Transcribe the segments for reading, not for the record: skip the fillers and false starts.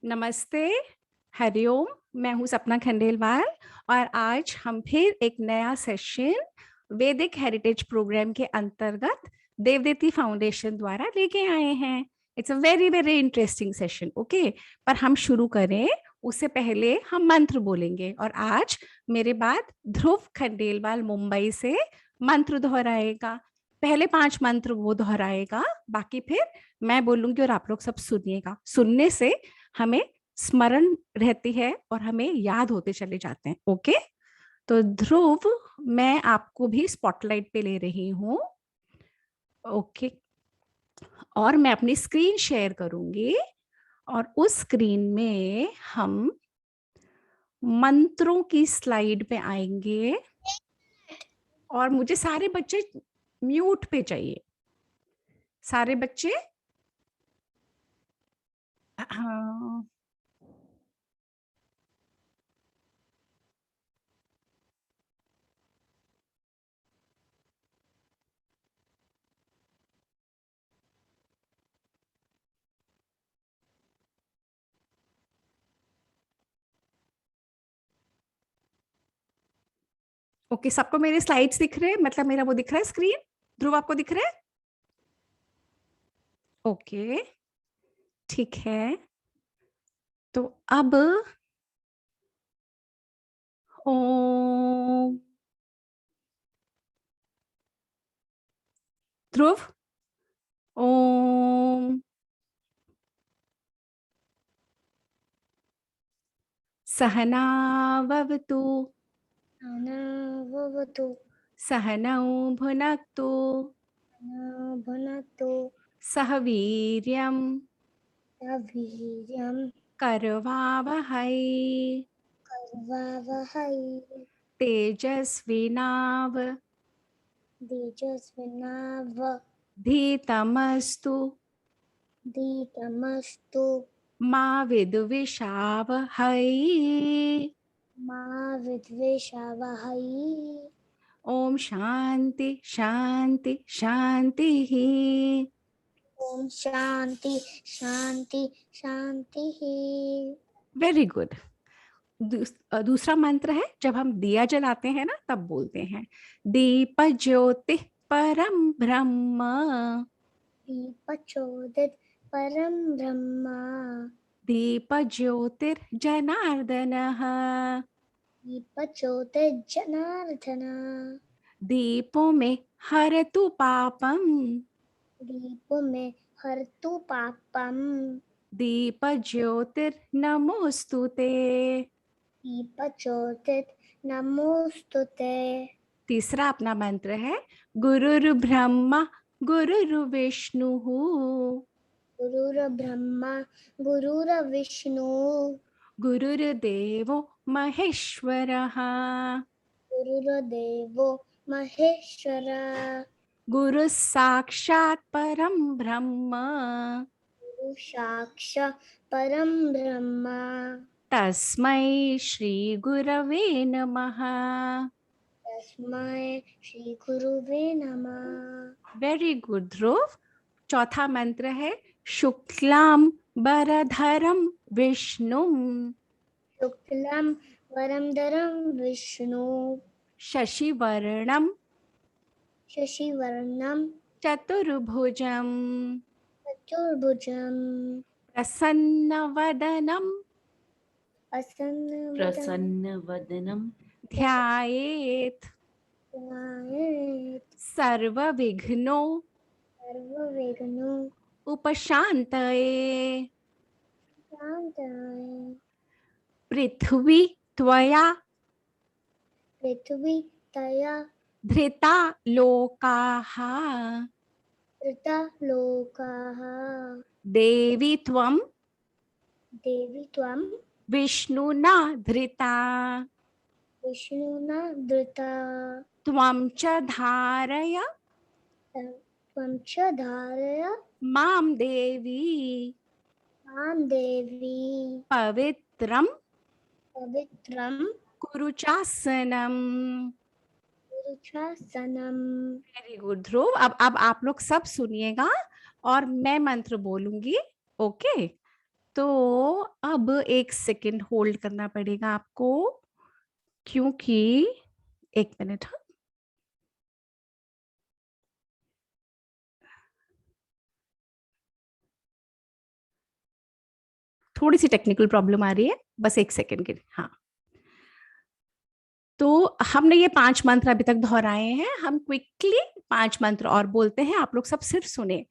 नमस्ते, हरिओम। मैं हूँ सपना खंडेलवाल और आज हम फिर एक नया सेशन वैदिक हेरिटेज प्रोग्राम के अंतर्गत देवदत्ती फाउंडेशन द्वारा लेके आए हैं। It's a very very interesting session. Okay, पर हम शुरू करें उससे पहले हम मंत्र बोलेंगे और आज मेरे बाद ध्रुव खंडेलवाल मुंबई से मंत्र दोहराएगा। पहले 5 मंत्र वो दोहराएगा, बाकी फिर मैं बोलूंगी और आप लोग सब सुनिएगा। सुनने से हमें स्मरण रहती है और हमें याद होते चले जाते हैं। ओके, तो ध्रुव, मैं आपको भी स्पॉटलाइट पे ले रही हूँ। ओके, और मैं अपनी स्क्रीन शेयर करूंगी और उस स्क्रीन में हम मंत्रों की स्लाइड पे आएंगे और मुझे सारे बच्चे म्यूट पे चाहिए। सारे बच्चे, हाँ, ओके, सबको मेरे स्लाइड्स दिख रहे हैं, मतलब मेरा वो दिख रहा है स्क्रीन। ध्रुव, आपको दिख रहा है? ओके, ठीक है। तो अब ओम, ध्रुव, ओम सहनाववतु अनाववतु सहनौ भुनक्तु भुनक्तु सह वीर्यं वीर्यं करवावहै कर्वावहै तेजस्विनाव धीतमस्तु तेजस्विनावधीतमस्तु मा विद्विषावहै। मा विद्विषावहै। ओम शांति शांति शांति। ओम शांति शांति शांति। Very good. दूसरा मंत्र है, जब हम दिया जलाते हैं ना तब बोलते हैं दीप ज्योति परम ब्रह्म। दीपचोदित परम ब्रह्म दीप ज्योतिर्जनार्दन। दीपचोदित जनार्दन दीपों में हरतु पापम। दीपो में हरतु पापम दीप ज्योतिर्नमोस्तुते। दीपज्योतिर् नमोस्तुते। तीसरा अपना मंत्र है गुरुर्ब्रह्मा गुरुर्विष्णुः गुरुर्ब्रह्मा गुरुर्विष्णु गुरुर्देवो महेश्वरः। गुरुर्देवो महेश्वर गुरु साक्षात् परम ब्रह्म गुरु साक्षात् परम ब्रह्म तस्मै श्री गुरवे नमः। तस्मै श्री गुरुवे नमः। वेरी गुड ध्रुव। चौथा मंत्र है शुक्लाम बरधरम विष्णुम शुक्लम वरदरम विष्णु शशिवर्णम शशिवर्णम चतुर्भुजम चतुर्भुजम प्रसन्नवदनम प्रसन्नवदनं ध्यायेत् सर्वविघ्नो सर्वविघ्नो उपशान्तये। शान्ताय। पृथ्वी त्वया पृथ्वी तया धृता लोकाः धृता लोकाः देवी त्वं देवी त्वं विष्णुना धृता। विष्णुना धृता। त्वं च धारय त्वं च धारय मां देवी मां देवी पवित्रं पवित्रं कुरु चासनम्। गुरुशासनम्। वेरी गुड ध्रुव। अब आप लोग सब सुनिएगा और मैं मंत्र बोलूंगी। ओके, तो अब 1 सेकेंड होल्ड करना पड़ेगा आपको, क्योंकि 1 मिनट। हाँ, थोड़ी सी टेक्निकल प्रॉब्लम आ रही है, बस 1 सेकेंड के लिए। हाँ, तो हमने ये 5 मंत्र अभी तक दोहराए हैं। हम क्विकली 5 मंत्र और बोलते हैं, आप लोग सब सिर्फ सुने।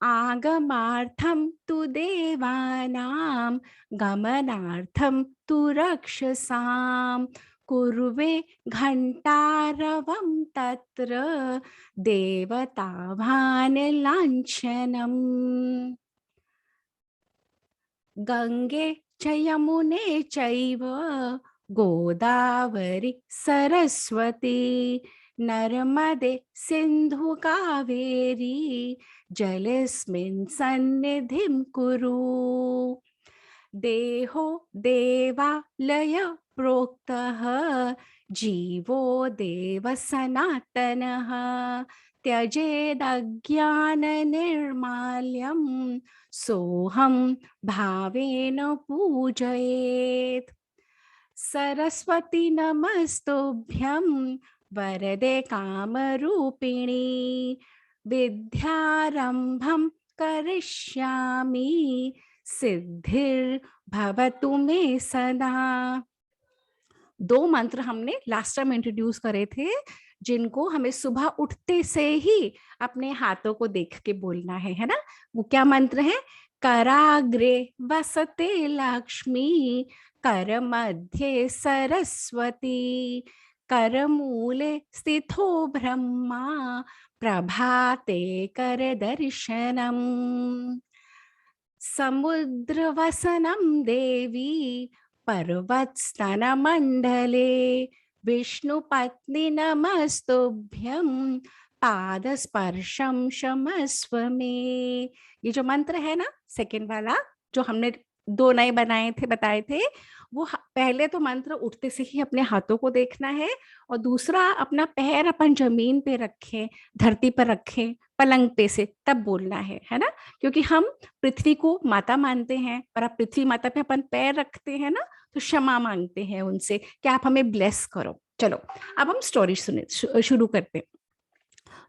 आगमार्थम तु देवानां गमनार्थम तु रक्षसां कुर्वे घंटारवं तत्र देवताभान लाञ्छनम्। गंगे च यमुने चैव गोदावरी सरस्वती नर्मदे सिंधु कावेरी जलेस्मिन् सन्निधिं कुरु। देहो देवालय प्रोक्तः जीवो देव सनातनः त्यजेदज्ञाननिर्माल्यं सोहं भावेन पूजयेत्। सरस्वती नमस्तुभ्यं वरदे कामरूपिणी विद्यारंभं करिष्यामि सिद्धिर्भवतु मे सदा। 2 मंत्र हमने लास्ट टाइम इंट्रोड्यूस करे थे, जिनको हमें सुबह उठते से ही अपने हाथों को देख के बोलना है ना। वो क्या मंत्र है? कराग्रे वसते लक्ष्मी कर मध्ये सरस्वती करमूले स्थितो ब्रह्मा प्रभाते कर दर्शनम। समुद्रवसनं देवी पर्वतस्तनमण्डले विष्णुपत्नी नमस्तुभ्यं पादस्पर्शं क्षमस्व मे। ये जो मंत्र है ना, सेकंड वाला जो हमने 2 नए बताए थे, वो पहले तो मंत्र उठते से ही अपने हाथों को देखना है, और दूसरा अपना पैर अपन जमीन पे रखें, धरती पर रखें, पलंग पे से, तब बोलना है ना। क्योंकि हम पृथ्वी को माता मानते हैं, और अब पृथ्वी माता पे अपन पैर रखते हैं ना, तो क्षमा मांगते हैं उनसे कि आप हमें ब्लेस करो। चलो अब हम स्टोरी शुरू करते हैं।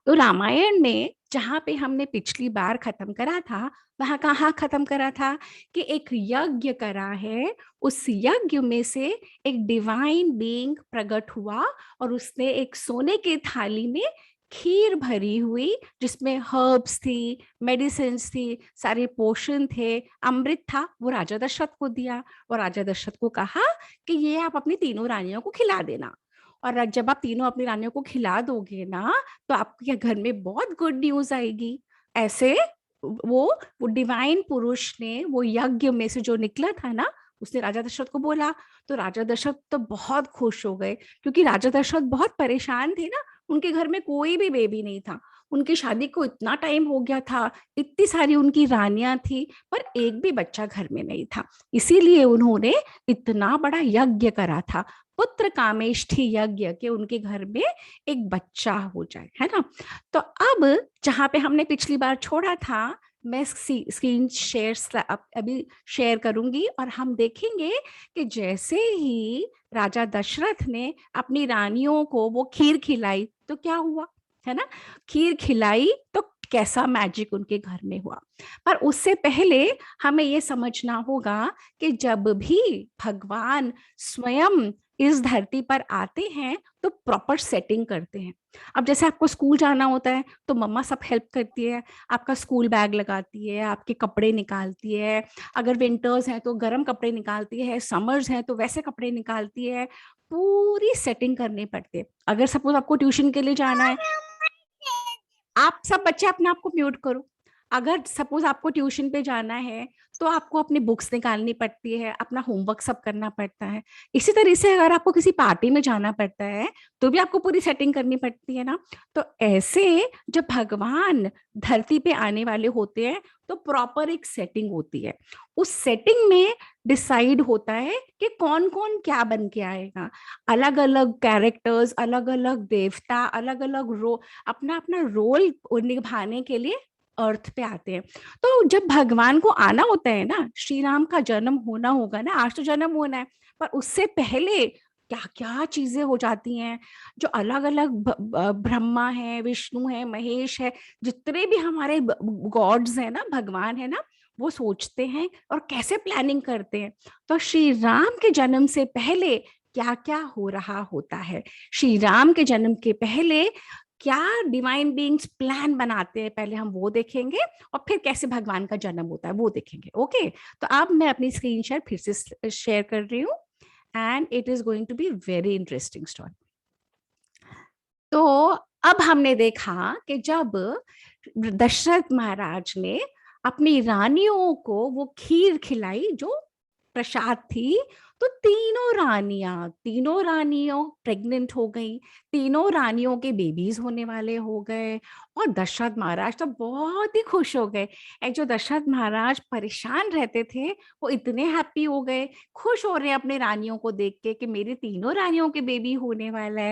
तो रामायण में जहाँ पे हमने पिछली बार खत्म करा था, वहां कहाँ खत्म करा था कि एक यज्ञ करा है, उस यज्ञ में से एक डिवाइन बीइंग प्रकट हुआ, और उसने एक सोने के थाली में खीर भरी हुई, जिसमें हर्ब्स थी, मेडिसिन्स थी, सारे पोषण थे, अमृत था, वो राजा दशरथ को दिया। और राजा दशरथ को कहा कि ये आप अपनी तीनों रानियों को खिला देना, और जब आप तीनों अपनी रानियों को खिला दोगे ना, तो आपके घर में बहुत गुड न्यूज आएगी। ऐसे वो डिवाइन पुरुष ने वो यज्ञ में से जो निकला था ना, उसने राजा दशरथ को बोला। तो राजा दशरथ तो बहुत खुश हो गए, क्योंकि राजा दशरथ बहुत परेशान थे ना, उनके घर में कोई भी बेबी नहीं था, उनकी शादी को इतना टाइम हो गया था, इतनी सारी उनकी रानियां थी, पर एक भी बच्चा घर में नहीं था। इसीलिए उन्होंने इतना बड़ा यज्ञ करा था, पुत्र कामेष्ठी यज्ञ, के उनके घर में एक बच्चा हो जाए, है ना। तो अब जहां पे हमने पिछली बार छोड़ा था, मैं स्क्रीन अभी शेयर करूंगी, और हम देखेंगे कि जैसे ही राजा दशरथ ने अपनी रानियों को वो खीर खिलाई, तो क्या हुआ, है ना। खीर खिलाई तो कैसा मैजिक उनके घर में हुआ। पर उससे पहले हमें ये समझना होगा कि जब भी भगवान स्वयं इस धरती पर आते हैं, तो प्रॉपर सेटिंग करते हैं। अब जैसे आपको स्कूल जाना होता है, तो मम्मा सब हेल्प करती है, आपका स्कूल बैग लगाती है, आपके कपड़े निकालती है, अगर विंटर्स हैं तो गर्म कपड़े निकालती है, समर्स हैं तो वैसे कपड़े निकालती है, पूरी सेटिंग करनी पड़ती है। अगर सपोज आपको ट्यूशन के लिए जाना है, आप सब बच्चे अपने आप को म्यूट करो। अगर सपोज आपको ट्यूशन पे जाना है, तो आपको अपनी बुक्स निकालनी पड़ती है, अपना होमवर्क सब करना पड़ता है। इसी तरह से अगर आपको किसी पार्टी में जाना पड़ता है, तो भी आपको पूरी सेटिंग करनी पड़ती है ना। तो ऐसे जब भगवान धरती पे आने वाले होते हैं, तो प्रॉपर एक सेटिंग होती है। उस सेटिंग में डिसाइड होता है कि कौन कौन क्या बन के आएगा। अलग अलग कैरेक्टर्स, अलग अलग देवता, अलग अलग अपना अपना रोल निभाने के लिए अर्थ पे आते हैं। तो जब भगवान को आना होता है ना, श्री राम का जन्म होना होगा ना, आज तो जन्म होना है, पर उससे पहले क्या क्या चीजें हो जाती हैं, जो अलग अलग ब्रह्मा है, विष्णु है, महेश है, जितने भी हमारे गॉड्स है ना, भगवान है ना, वो सोचते हैं और कैसे प्लानिंग करते हैं। तो श्री राम के जन्म से पहले क्या क्या हो रहा होता है, श्री राम के जन्म के पहले क्या डिवाइन बीइंग्स प्लान बनाते हैं, पहले हम वो देखेंगे, और फिर कैसे भगवान का जन्म होता है वो देखेंगे। ओके, तो अब मैं अपनी स्क्रीन शेयर फिर से शेयर कर रही हूँ, and it is going to be very interesting story. तो अब हमने देखा कि जब दशरथ महाराज ने अपनी रानियों को वो खीर खिलाई जो प्रसाद थी, तो तीनों रानियों प्रेग्नेंट हो गई, तीनों रानियों के बेबीज होने वाले हो गए, और दशरथ महाराज तो बहुत ही खुश हो गए। एक जो दशरथ महाराज परेशान रहते थे, वो इतने हैप्पी हो गए, खुश हो रहे हैं अपने रानियों को देख के कि मेरी तीनों रानियों के बेबी होने वाला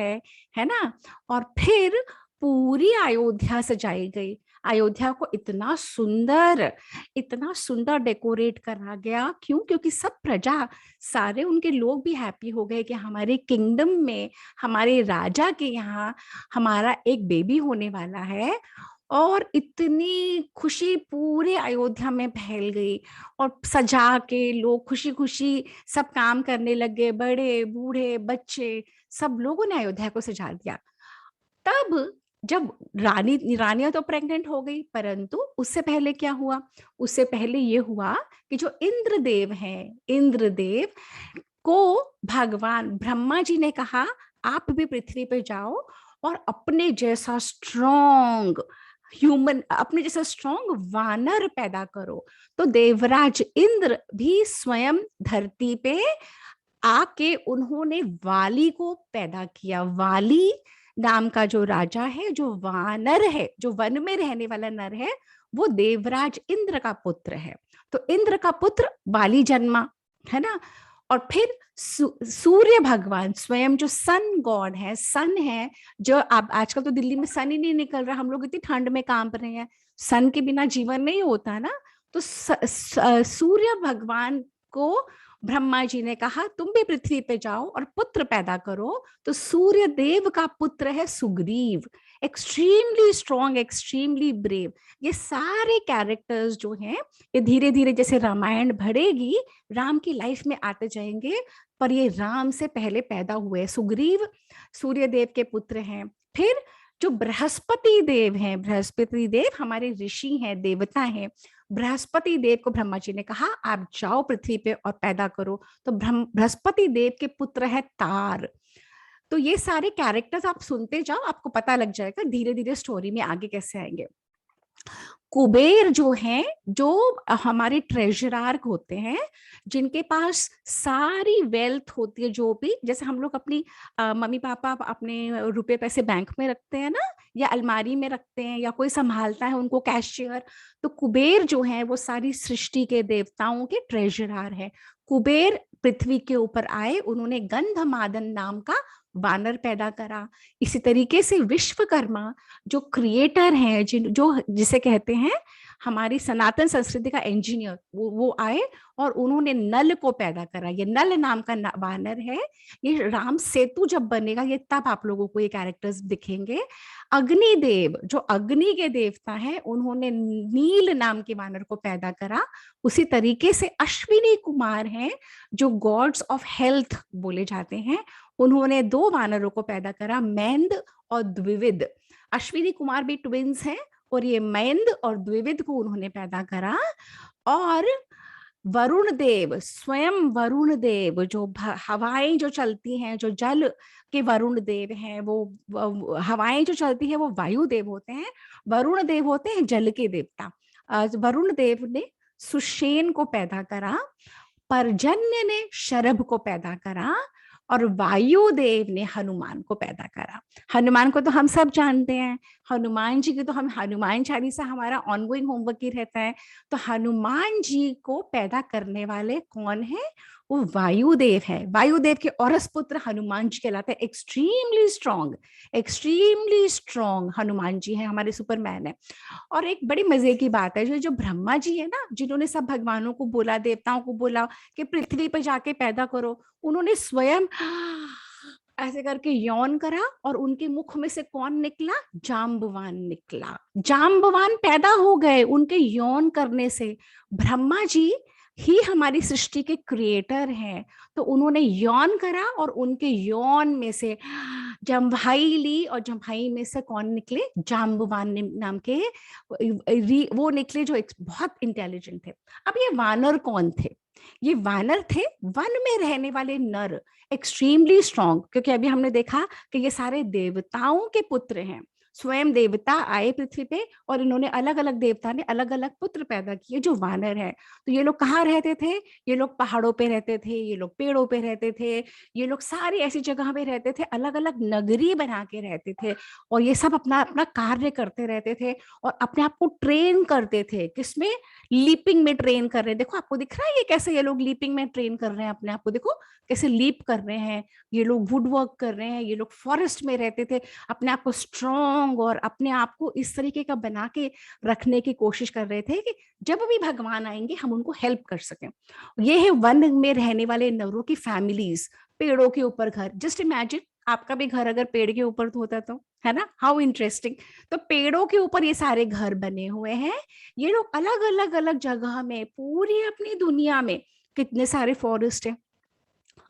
है ना। और फिर पूरी अयोध्या सजाई गई, अयोध्या को इतना सुंदर डेकोरेट करा गया। क्यों? क्योंकि सब प्रजा, सारे उनके लोग भी हैप्पी हो गए कि हमारे किंगडम में, हमारे राजा के यहाँ हमारा एक बेबी होने वाला है। और इतनी खुशी पूरे अयोध्या में फैल गई, और सजा के लोग खुशी खुशी सब काम करने लगे, बड़े बूढ़े बच्चे सब लोगों ने अयोध्या को सजा दिया। तब जब रानियां तो प्रेग्नेंट हो गई, परंतु उससे पहले क्या हुआ? उससे पहले ये हुआ कि जो इंद्रदेव हैं, इंद्रदेव को भगवान ब्रह्मा जी ने कहा आप भी पृथ्वी पे जाओ और अपने जैसा स्ट्रॉन्ग ह्यूमन, अपने जैसा स्ट्रॉन्ग वानर पैदा करो। तो देवराज इंद्र भी स्वयं धरती पे आके उन्होंने वाली को पैदा किया। वाली नाम का जो राजा है, जो वानर है, जो वन में रहने वाला नर है, वो देवराज इंद्र का पुत्र है। तो इंद्र का पुत्र वाली जन्मा, है ना। और फिर सूर्य भगवान स्वयं जो सन गॉड है, सन है, जो अब आजकल तो दिल्ली में सन ही नहीं निकल रहा, हम लोग इतनी ठंड में काम कर रहे हैं, सन के बिना जीवन नहीं होता ना। तो सूर्य भगवान को ब्रह्मा जी ने कहा तुम भी पृथ्वी पे जाओ और पुत्र पैदा करो। तो सूर्य देव का पुत्र है Sugriva, extremely strong, extremely brave. ये सारे कैरेक्टर्स जो हैं, ये धीरे धीरे जैसे रामायण बढ़ेगी, राम की लाइफ में आते जाएंगे, पर ये राम से पहले पैदा हुए। सुग्रीव सूर्य देव के पुत्र हैं। फिर जो बृहस्पति देव हैं, बृहस्पति देव हमारे ऋषि हैं, देवता हैं। बृहस्पति देव को ब्रह्मा जी ने कहा आप जाओ पृथ्वी पे और पैदा करो। तो बृहस्पति देव के पुत्र है तार। तो ये सारे कैरेक्टर्स आप सुनते जाओ, आपको पता लग जाएगा धीरे धीरे स्टोरी में आगे कैसे आएंगे। कुबेर जो हैं, जो हमारे ट्रेजरर होते हैं, जिनके पास सारी वेल्थ होती है, जो भी जैसे हम लोग अपनी मम्मी पापा अपने रुपए पैसे बैंक में रखते हैं ना, या अलमारी में रखते हैं, या कोई संभालता है उनको, कैशियर। तो कुबेर जो है वो सारी सृष्टि के देवताओं के ट्रेजरर है। कुबेर पृथ्वी के ऊपर आए, उन्होंने गंधमादन नाम का वानर पैदा करा। इसी तरीके से विश्वकर्मा जो क्रिएटर हैं, जो जिसे कहते हैं हमारी सनातन संस्कृति का इंजीनियर, वो आए और उन्होंने नल को पैदा करा। ये नल नाम का वानर है। ये राम सेतु जब बनेगा, ये तब आप लोगों को ये कैरेक्टर्स दिखेंगे। अग्निदेव जो अग्नि के देवता हैं, उन्होंने नील नाम के वानर को पैदा करा। उसी तरीके से अश्विनी कुमार हैं, जो गॉड्स ऑफ हेल्थ बोले जाते हैं, उन्होंने दो वानरों को पैदा करा, मैंद और द्विविद। अश्विनी कुमार भी ट्विंस हैं, और ये मैंद और द्विविद को उन्होंने पैदा करा। और वरुण देव, स्वयं वरुण देव, जो हवाएं जो चलती हैं, जो जल के वरुण देव हैं, वो हवाएं जो चलती है वो वायु देव होते हैं। वरुण देव होते हैं जल के देवता। वरुण देव ने सुषेण को पैदा करा। पर्जन्य ने शरभ को पैदा करा। और वायुदेव ने हनुमान को पैदा करा। हनुमान को तो हम सब जानते हैं, हनुमान जी की तो हम हनुमान चालीसा हमारा ऑनगोइंग होमवर्क ही रहता है। तो हनुमान जी को पैदा करने वाले कौन है? वो वायुदेव है। वायुदेव के औरस पुत्र हनुमान जी कहलाते हैं। एक्सट्रीमली स्ट्रॉन्ग हनुमान जी हैं, हमारे सुपरमैन है। और एक बड़ी मजे की बात है, जो जो ब्रह्मा जी है ना, जिन्होंने सब भगवानों को बोला, देवताओं को बोला कि पृथ्वी पर जाके पैदा करो, उन्होंने स्वयं ऐसे करके यौन करा और उनके मुख में से कौन निकला? जाम्बवान निकला। जाम्बवान पैदा हो गए उनके यौन करने से। ब्रह्मा जी ही हमारी सृष्टि के क्रिएटर हैं, तो उन्होंने यौन करा और उनके यौन में से जम्भाई ली, और जम्भाई में से कौन निकले? जाम्बवान नाम के वो निकले, जो बहुत इंटेलिजेंट थे। अब ये वानर कौन थे? ये वानर थे वन में रहने वाले नर, एक्सट्रीमली स्ट्रॉन्ग, क्योंकि अभी हमने देखा कि ये सारे देवताओं के पुत्र हैं। स्वयं देवता आए पृथ्वी पे और इन्होंने अलग अलग देवता ने अलग अलग पुत्र पैदा किए जो वानर है। तो ये लोग कहाँ रहते थे? ये लोग पहाड़ों पे रहते थे, ये लोग पेड़ों पे रहते थे, ये लोग सारी ऐसी जगह पे रहते थे, अलग अलग नगरी बना के रहते थे। और ये सब अपना अपना कार्य करते रहते थे और अपने आप को ट्रेन करते थे। किसमें? लीपिंग में ट्रेन कर रहे हैं। देखो आपको दिख रहा है ये कैसे ये लोग लीपिंग में ट्रेन कर रहे हैं अपने आप को। देखो कैसे लीप कर रहे हैं ये लोग, वुड वर्क कर रहे हैं ये लोग। फॉरेस्ट में रहते थे, अपने आप को स्ट्रॉन्ग और अपने आप को इस तरीके का बना के रखने की कोशिश कर रहे थे कि जब भी भगवान आएंगे हम उनको हेल्प कर सकें। ये है वन में रहने वाले नरों की फैमिलीज। पेड़ों के ऊपर घर। जस्ट इमेजिन आपका भी घर अगर पेड़ के ऊपर होता तो, है ना? How interesting. तो पेड़ों के ऊपर ये सारे घर बने हुए हैं। ये लोग अलग अलग अलग जगह में, पूरी अपनी दुनिया में कितने सारे फॉरेस्ट है,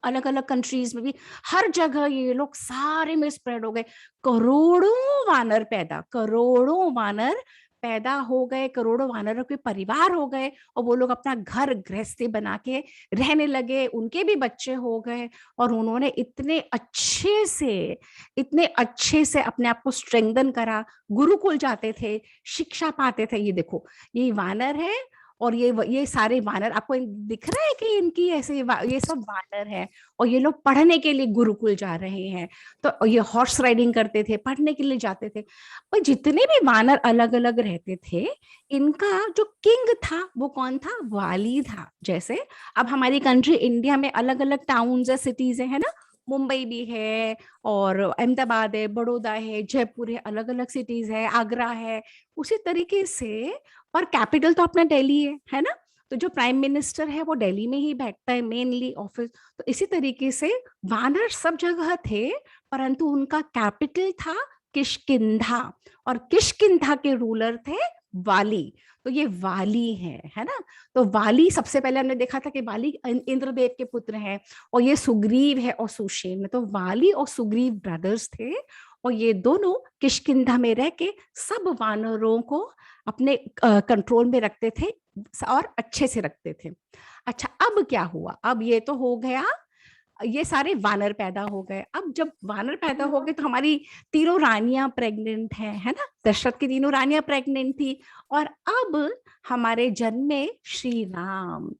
अलग अलग कंट्रीज में भी, हर जगह ये लोग सारे में स्प्रेड हो गए। करोड़ों वानर पैदा हो गए, करोड़ों वानरों के परिवार हो गए, और वो लोग अपना घर गृहस्थी बना के रहने लगे। उनके भी बच्चे हो गए और उन्होंने इतने अच्छे से अपने आप को स्ट्रेंथन करा। गुरुकुल जाते थे, शिक्षा पाते थे। ये देखो ये वानर है और ये सारे वानर आपको दिख रहा है कि इनकी ऐसे ये सब वानर हैं और ये लोग पढ़ने के लिए गुरुकुल जा रहे हैं। तो ये हॉर्स राइडिंग करते थे, पढ़ने के लिए जाते थे। पर जितने भी वानर अलग अलग रहते थे, इनका जो किंग था वो कौन था? वाली था। जैसे अब हमारी कंट्री इंडिया में अलग अलग टाउन्स है, सिटीज है ना? मुंबई भी है और अहमदाबाद है, बड़ौदा है, जयपुर है, अलग अलग सिटीज है, आगरा है। उसी तरीके से, और कैपिटल तो अपना दिल्ली है ना? तो जो प्राइम मिनिस्टर है वो दिल्ली में ही बैठता है, मेनली ऑफिस। तो इसी तरीके से वानर सब जगह थे, परंतु उनका कैपिटल था किष्किंधा, और किष्किंधा के रूलर थे वाली। तो ये वाली है ना? तो वाली सबसे पहले हमने देखा था कि वाली इंद्रदेव के पुत्र हैं, और ये सुग्रीव है और सुषेण। तो वाली और सुग्रीव ब्रदर्स थे, और ये दोनों किष्किंधा में रह के सब वानरों को अपने कंट्रोल में रखते थे और अच्छे से रखते थे। अच्छा, अब क्या हुआ? अब ये तो हो गया, ये सारे वानर पैदा हो गए। अब जब वानर पैदा हो गए तो हमारी तीनों रानियां प्रेग्नेंट हैं, है ना? दशरथ की तीनों रानियां प्रेग्नेंट थी। और अब हमारे जन्मे श्री राम।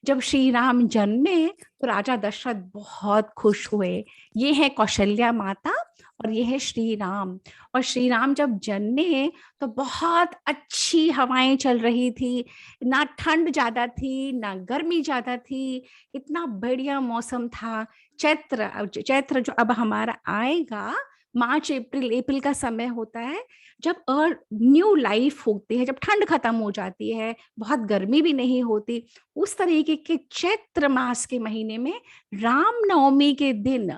जब श्री राम जन्मे तो राजा दशरथ बहुत खुश हुए। ये है कौशल्या माता और ये है श्री राम। और श्री राम जब जन्मे तो बहुत अच्छी हवाएं चल रही थी, ना ठंड ज्यादा थी ना गर्मी ज्यादा थी, इतना बढ़िया मौसम था। चैत्र जो अब हमारा आएगा, मार्च अप्रैल का समय होता है, जब न्यू लाइफ होती है, जब ठंड खत्म हो जाती है, बहुत गर्मी भी नहीं होती। उस तरीके के चैत्र मास के महीने में रामनवमी के दिन,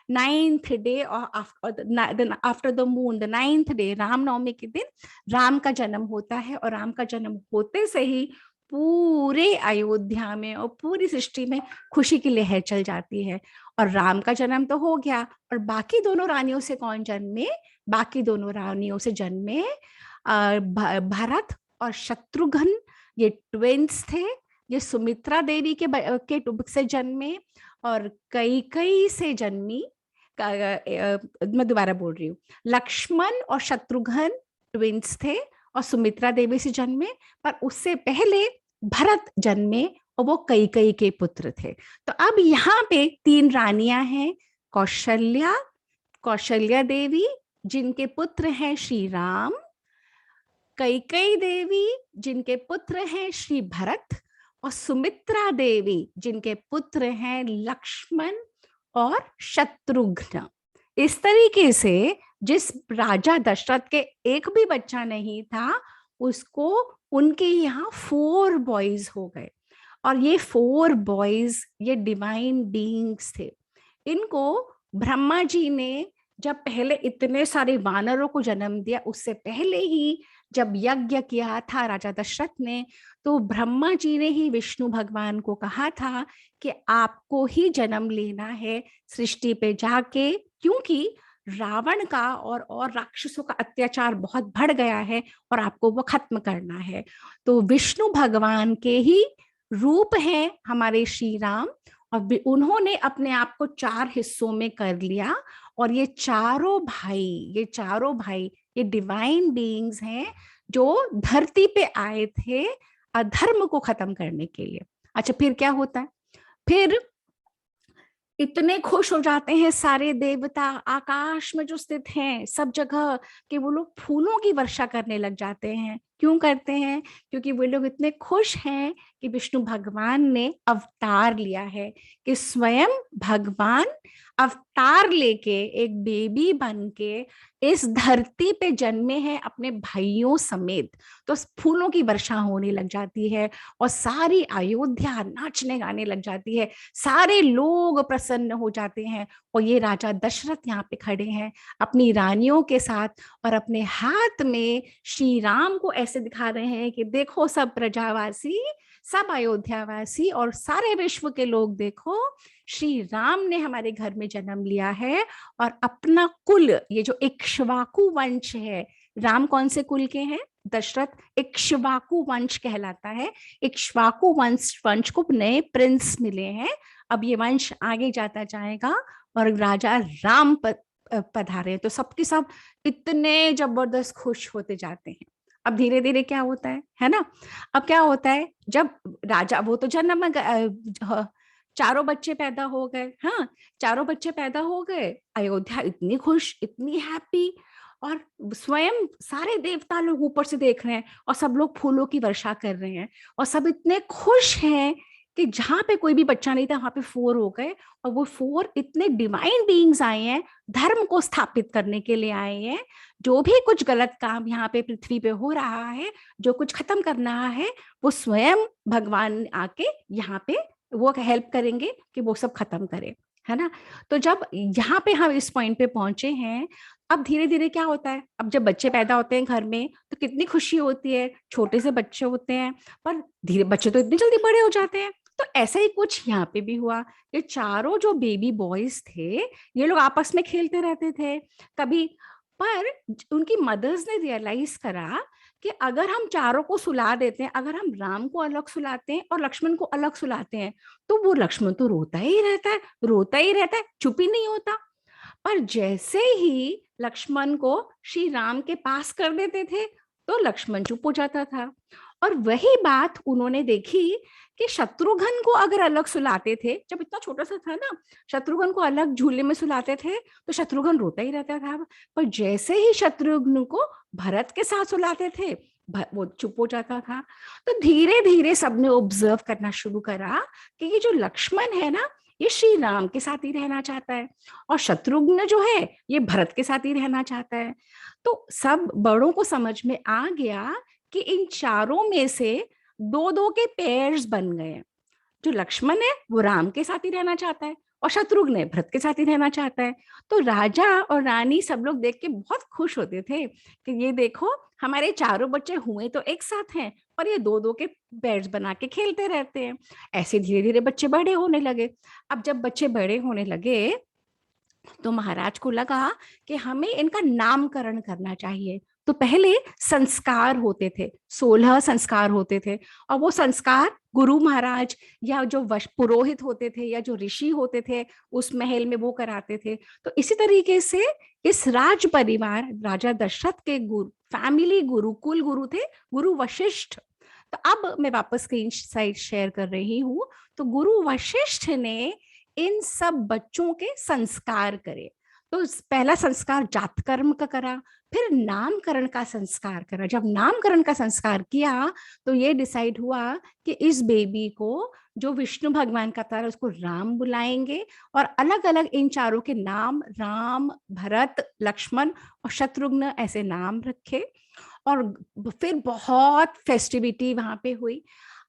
9th day after the moon, the 9th day, Ramnavami के दिन राम का जन्म होता है। और राम का जन्म होते से ही पूरे अयोध्या में और पूरी सृष्टि में खुशी की लहर चल जाती है। और राम का जन्म तो हो गया, और बाकी दोनों रानियों से कौन जन्मे? बाकी दोनों रानियों से जन्मे भरत और शत्रुघ्न। ये ट्विंस थे। ये सुमित्रा देवी के से जन्मे, और कई से जन्मी, मैं दोबारा बोल रही हूँ, लक्ष्मण और शत्रुघ्न ट्विंस थे और सुमित्रा देवी से जन्मे। पर उससे पहले भरत जन्मे और वो कई के पुत्र थे। तो अब यहाँ पे 3 रानियां हैं कौशल्या, कौशल्या देवी जिनके पुत्र हैं श्री राम, कैकेयी देवी जिनके पुत्र हैं श्री भरत, और सुमित्रा देवी जिनके पुत्र हैं लक्ष्मण और शत्रुघ्न। इस तरीके से जिस राजा दशरथ के एक भी बच्चा नहीं था, उसको उनके यहाँ 4 बॉयज हो गए। और ये 4 बॉयज ये डिवाइन बीइंग्स थे। इनको ब्रह्मा जी ने जब पहले इतने सारे वानरों को जन्म दिया, उससे पहले ही जब यज्ञ किया था राजा दशरथ ने, तो ब्रह्मा जी ने ही विष्णु भगवान को कहा था कि आपको ही जन्म लेना है सृष्टि पे जाके, क्योंकि रावण का और राक्षसों का अत्याचार बहुत बढ़ गया है और आपको वो खत्म करना है। तो विष्णु भगवान के ही रूप है हमारे श्री राम, और उन्होंने अपने आप को 4 हिस्सों में कर लिया। और ये चारों भाई ये डिवाइन बीइंग्स हैं जो धरती पे आए थे अधर्म को खत्म करने के लिए। अच्छा, फिर क्या होता है? फिर इतने खुश हो जाते हैं सारे देवता आकाश में जो स्थित हैं सब जगह, कि वो लोग फूलों की वर्षा करने लग जाते हैं। क्यों करते हैं? क्योंकि वो लोग इतने खुश हैं कि विष्णु भगवान ने अवतार लिया है, कि स्वयं भगवान अवतार लेके एक बेबी बन के इस धरती पे जन्मे हैं अपने भाइयों समेत। तो फूलों की वर्षा होने लग जाती है और सारी अयोध्या नाचने गाने लग जाती है, सारे लोग प्रसन्न हो जाते हैं। और ये राजा दशरथ यहाँ पे खड़े हैं अपनी रानियों के साथ, और अपने हाथ में श्री राम को ऐसे दिखा रहे हैं कि देखो सब प्रजावासी, सब अयोध्यावासी और सारे विश्व के लोग, देखो श्री राम ने हमारे घर में जन्म लिया है। और अपना कुल, ये जो इक्ष्वाकु वंश है, राम कौन से कुल के हैं? दशरथ इक्ष्वाकु वंश कहलाता है। इक्ष्वाकु वंश को नए प्रिंस मिले हैं। अब ये वंश आगे जाता जाएगा और राजा राम पधारे, तो सबके सब इतने जबरदस्त खुश होते जाते हैं। अब धीरे धीरे क्या होता है ना? अब क्या होता है, जब राजा वो तो जन्म में चारों बच्चे पैदा हो गए। हाँ, चारों बच्चे पैदा हो गए, अयोध्या इतनी खुश, इतनी हैप्पी, और स्वयं सारे देवता लोग ऊपर से देख रहे हैं और सब लोग फूलों की वर्षा कर रहे हैं, और सब इतने खुश हैं कि जहां पे कोई भी बच्चा नहीं था वहां पे 4 हो गए। और वो 4 इतने डिवाइन बीइंग्स आए हैं, धर्म को स्थापित करने के लिए आए हैं। जो भी कुछ गलत काम यहाँ पे पृथ्वी पे हो रहा है, जो कुछ खत्म करना है, वो स्वयं भगवान आके यहाँ पे वो हेल्प करेंगे कि वो सब खत्म करें, है ना? तो जब यहाँ पे हम इस पॉइंट पे पहुंचे हैं, अब धीरे धीरे क्या होता है, अब जब बच्चे पैदा होते हैं घर में तो कितनी खुशी होती है, छोटे से बच्चे होते हैं, पर धीरे बच्चे तो इतनी जल्दी बड़े हो जाते हैं। तो ऐसा ही कुछ यहाँ पे भी हुआ। ये चारों जो बेबी बॉयज थे, ये लोग आपस में खेलते रहते थे कभी, पर उनकी मदर्स ने रियलाइज करा कि अगर हम चारों को सुला देते हैं, अगर हम राम को अलग सुलाते हैं और लक्ष्मण को अलग सुलाते हैं, तो वो लक्ष्मण तो रोता ही रहता है, रोता ही रहता है, चुप ही नहीं होता। पर जैसे ही लक्ष्मण को श्री राम के पास कर देते थे, तो लक्ष्मण चुप हो जाता था। और वही बात उन्होंने देखी कि शत्रुघ्न को अगर अलग सुलाते थे, जब इतना छोटा सा था ना, शत्रुघ्न को अलग झूले में सुलाते थे तो शत्रुघ्न रोता ही रहता था। पर जैसे ही शत्रुघ्न को भरत के साथ सुलाते थे, वो चुप हो जाता था। तो धीरे धीरे सबने ऑब्जर्व करना शुरू करा कि ये जो लक्ष्मण है ना, ये श्री राम के साथ ही रहना चाहता है, और शत्रुघ्न जो है ये भरत के साथ ही रहना चाहता है। तो सब बड़ों को समझ में आ गया कि इन चारों में से 2-2 के पेयर्स बन गए। जो लक्ष्मण है वो राम के साथ ही रहना चाहता है, और शत्रुघ्न भरत के साथ ही रहना चाहता है। तो राजा और रानी सब लोग देख के बहुत खुश होते थे कि ये देखो, हमारे चारों बच्चे हुए तो एक साथ हैं, और ये 2-2 के पेयर्स बना के खेलते रहते हैं। ऐसे धीरे धीरे बच्चे बड़े होने लगे। अब जब बच्चे बड़े होने लगे तो महाराज को लगा कि हमें इनका नामकरण करना चाहिए। तो पहले संस्कार होते थे, 16 संस्कार होते थे, और वो संस्कार गुरु महाराज या जो पुरोहित होते थे या जो ऋषि होते थे उस महल में वो कराते थे। तो इसी तरीके से इस राज परिवार राजा दशरथ के गुरु फैमिली गुरु कुल गुरु थे गुरु वशिष्ठ। तो अब मैं वापस स्क्रीन साइड शेयर कर रही हूँ। तो गुरु वशिष्ठ ने इन सब बच्चों के संस्कार करे। तो पहला संस्कार जातकर्म का करा, फिर नामकरण का संस्कार करा। जब नामकरण का संस्कार किया तो ये डिसाइड हुआ कि इस बेबी को जो विष्णु भगवान का अवतार है उसको राम बुलाएंगे, और अलग अलग इन चारों के नाम राम, भरत, लक्ष्मण और शत्रुघ्न ऐसे नाम रखे। और फिर बहुत फेस्टिविटी वहां पे हुई।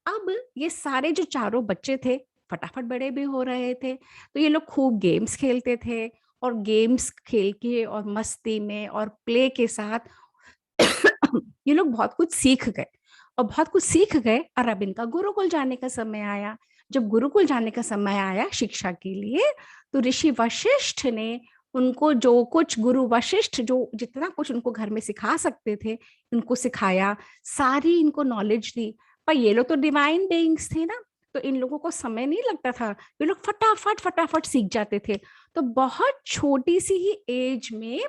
अब ये सारे जो चारों बच्चे थे फटाफट बड़े भी हो रहे थे, तो ये लोग खूब गेम्स खेलते थे, और गेम्स खेल के और मस्ती में और प्ले के साथ ये लोग बहुत कुछ सीख गए, और बहुत कुछ सीख गए। और अब इनका गुरुकुल जाने का समय आया। जब गुरुकुल जाने का समय आया शिक्षा के लिए, तो ऋषि वशिष्ठ ने उनको जो कुछ, गुरु वशिष्ठ जो जितना कुछ उनको घर में सिखा सकते थे उनको सिखाया, सारी इनको नॉलेज दी। पर ये लोग तो डिवाइन बीइंग्स थे ना, तो इन लोगों को समय नहीं लगता था, ये लोग फटाफट फटाफट सीख जाते थे। तो बहुत छोटी सी ही एज में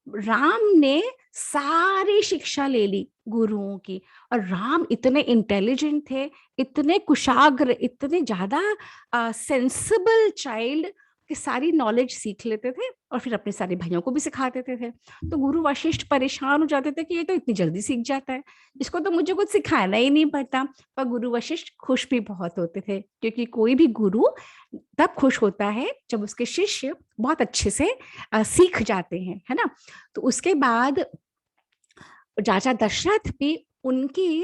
राम ने सारी शिक्षा ले ली गुरुओं की। और राम इतने इंटेलिजेंट थे, इतने कुशाग्र, इतने ज्यादा सेंसिबल चाइल्ड कि सारी नॉलेज सीख लेते थे और फिर अपने सारे भाइयों को भी सिखा देते थे। तो गुरु वशिष्ठ परेशान हो जाते थे कि ये तो इतनी जल्दी सीख जाता है, इसको तो मुझे कुछ सिखाना ही नहीं पड़ता। पर गुरु वशिष्ठ खुश भी बहुत होते थे, क्योंकि कोई भी गुरु तब खुश होता है जब उसके शिष्य बहुत अच्छे से सीख जाते हैं, है ना। तो उसके बाद राजा दशरथ भी उनकी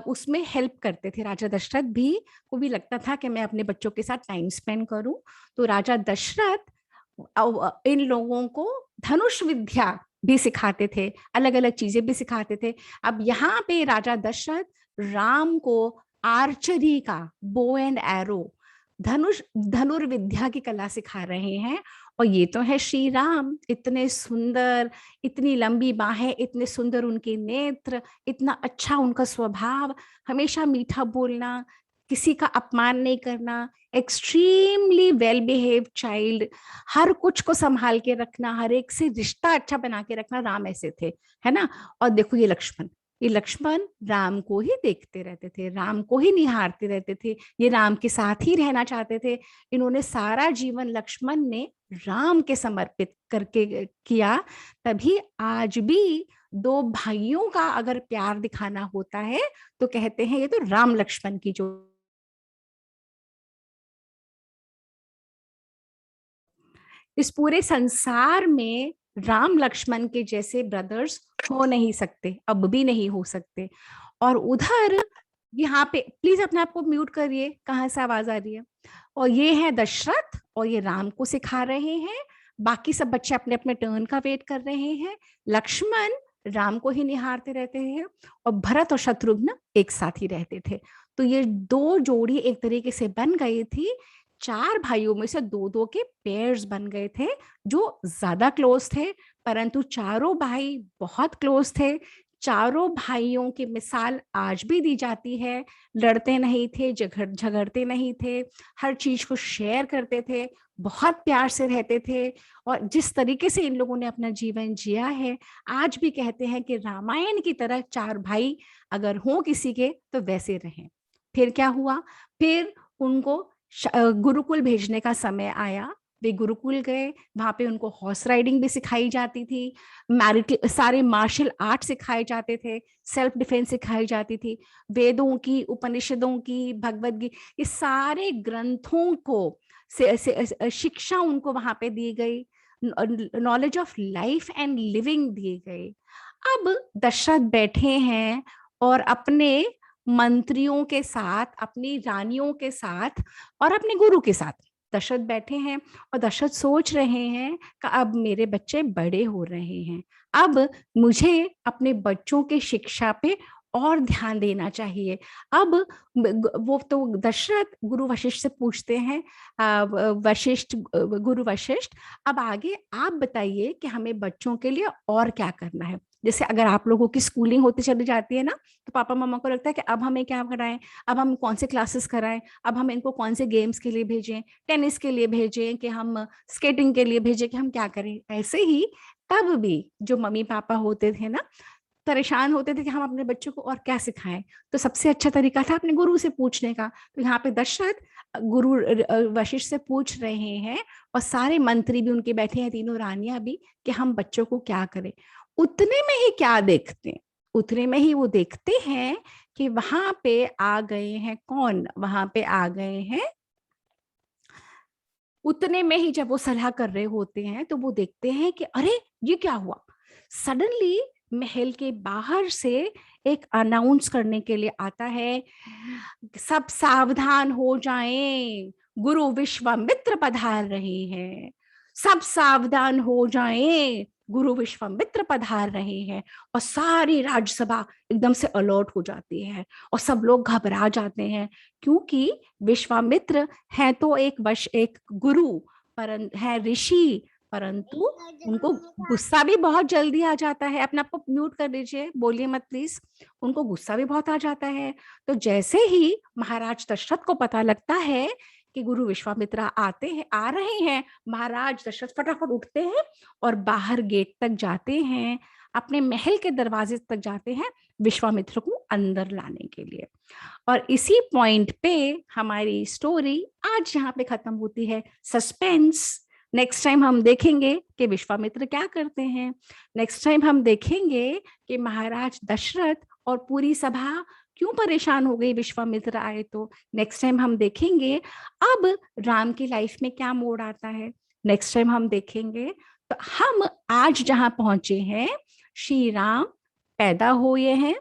उसमें हेल्प करते थे। राजा दशरथ भी को भी लगता था कि मैं अपने बच्चों के साथ टाइम स्पेंड करूं। तो राजा दशरथ इन लोगों को धनुष विद्या भी सिखाते थे, अलग अलग चीजें भी सिखाते थे। अब यहाँ पे राजा दशरथ राम को आर्चरी का, बो एंड एरो, धनुर्विद्या की कला सिखा रहे हैं। और ये तो है श्री राम, इतने सुंदर, इतनी लंबी बाहें, इतने सुंदर उनके नेत्र, इतना अच्छा उनका स्वभाव, हमेशा मीठा बोलना, किसी का अपमान नहीं करना, एक्सट्रीमली वेल बिहेव चाइल्ड, हर कुछ को संभाल के रखना, हर एक से रिश्ता अच्छा बना के रखना, राम ऐसे थे, है ना। और देखो ये लक्ष्मण राम को ही देखते रहते थे, राम को ही निहारते रहते थे, ये राम के साथ ही रहना चाहते थे। इन्होंने सारा जीवन लक्ष्मण ने राम के समर्पित करके किया। तभी आज भी दो भाइयों का अगर प्यार दिखाना होता है तो कहते हैं ये तो राम लक्ष्मण की जो। इस पूरे संसार में राम लक्ष्मण के जैसे ब्रदर्स हो नहीं सकते, अब भी नहीं हो सकते। और उधर यहाँ पे प्लीज अपने आप को म्यूट करिए, कहाँ से आवाज आ रही है। और ये है दशरथ, और ये राम को सिखा रहे हैं, बाकी सब बच्चे अपने अपने टर्न का वेट कर रहे हैं। लक्ष्मण राम को ही निहारते रहते हैं, और भरत और शत्रुघ्न एक साथ ही रहते थे। तो ये दो जोड़ी एक तरीके से बन गई थी। चार भाइयों में से दो दो के पेयर्स बन गए थे जो ज्यादा क्लोज थे, परंतु चारों भाई बहुत क्लोज थे। चारों भाइयों की मिसाल आज भी दी जाती है, लड़ते नहीं थे, झगड़ते नहीं थे, हर चीज को शेयर करते थे, बहुत प्यार से रहते थे। और जिस तरीके से इन लोगों ने अपना जीवन जिया है, आज भी कहते हैं कि रामायण की तरह चार भाई अगर हो किसी के तो वैसे रहें। फिर क्या हुआ, फिर उनको गुरुकुल भेजने का समय आया। वे गुरुकुल गए, वहां पे उनको हॉर्स राइडिंग भी सिखाई जाती थी, मैरिटल सारे मार्शल आर्ट सिखाए जाते थे, सेल्फ डिफेंस सिखाई जाती थी, वेदों की, उपनिषदों की, भगवद गीता, ये सारे ग्रंथों को शिक्षा उनको वहां पे दी गई, knowledge of life and living दी गई। अब दशरथ बैठे हैं और अपने मंत्रियों के साथ, अपनी रानियों के साथ और अपने गुरु के साथ दशरथ बैठे हैं, और दशरथ सोच रहे हैं कि अब मेरे बच्चे बड़े हो रहे हैं, अब मुझे अपने बच्चों के शिक्षा पे और ध्यान देना चाहिए। अब वो तो दशरथ गुरु वशिष्ठ से पूछते हैं, गुरु वशिष्ठ अब आगे आप बताइए कि हमें बच्चों के लिए और क्या करना है। जैसे अगर आप लोगों की स्कूलिंग होती चली जाती है ना, तो पापा मम्मा को लगता है कि अब हमें क्या कराएं, अब हम कौन से क्लासेस कराएं, अब हम इनको कौन से गेम्स के लिए भेजें, टेनिस के लिए भेजें कि हम स्केटिंग के लिए भेजें, कि हम क्या करें। ऐसे ही तब भी जो मम्मी पापा होते थे ना, परेशान होते थे कि हम अपने बच्चों को और क्या सिखाएं। तो सबसे अच्छा तरीका था अपने गुरु से पूछने का। तो यहाँ पे दशरथ गुरु वशिष्ठ से पूछ रहे हैं और सारे मंत्री भी उनके बैठे हैं, तीनों रानियां भी, कि हम बच्चों को क्या करें। उतने में ही क्या देखते हैं, उतने में ही वो देखते हैं कि वहां पे आ गए हैं कौन, वहां पे आ गए हैं, उतने में ही जब वो सलाह कर रहे होते हैं तो वो देखते हैं कि अरे ये क्या हुआ। सडनली महल के बाहर से एक अनाउंस करने के लिए आता है, सब सावधान हो जाएं, गुरु विश्वामित्र पधार रहे हैं, सब सावधान हो जाएं, गुरु विश्वामित्र पधार रहे हैं। और सारी राज्यसभा एकदम से अलर्ट हो जाती है और सब लोग घबरा जाते हैं, क्योंकि विश्वामित्र है तो एक गुरु, पर है ऋषि, परंतु उनको गुस्सा भी बहुत जल्दी आ जाता है। अपने आप को म्यूट कर दीजिए, बोलिए मत प्लीज। उनको गुस्सा भी बहुत आ जाता है। तो जैसे ही महाराज दशरथ को पता लगता है कि गुरु विश्वामित्र आते हैं, आ रहे हैं, महाराज दशरथ फटाफट उठते हैं और बाहर गेट तक जाते हैं, अपने महल के दरवाजे तक जाते हैं विश्वामित्र को अंदर लाने के लिए। और इसी पॉइंट पे हमारी स्टोरी आज यहाँ पे खत्म होती है। सस्पेंस। नेक्स्ट टाइम हम देखेंगे कि विश्वामित्र क्या करते हैं। नेक्स्ट टाइम हम देखेंगे कि महाराज दशरथ और पूरी सभा क्यों परेशान हो गई विश्वामित्र आए तो। नेक्स्ट टाइम हम देखेंगे अब राम की लाइफ में क्या मोड़ आता है। नेक्स्ट टाइम हम देखेंगे। तो हम आज जहां पहुंचे हैं, श्री राम पैदा हुए हैं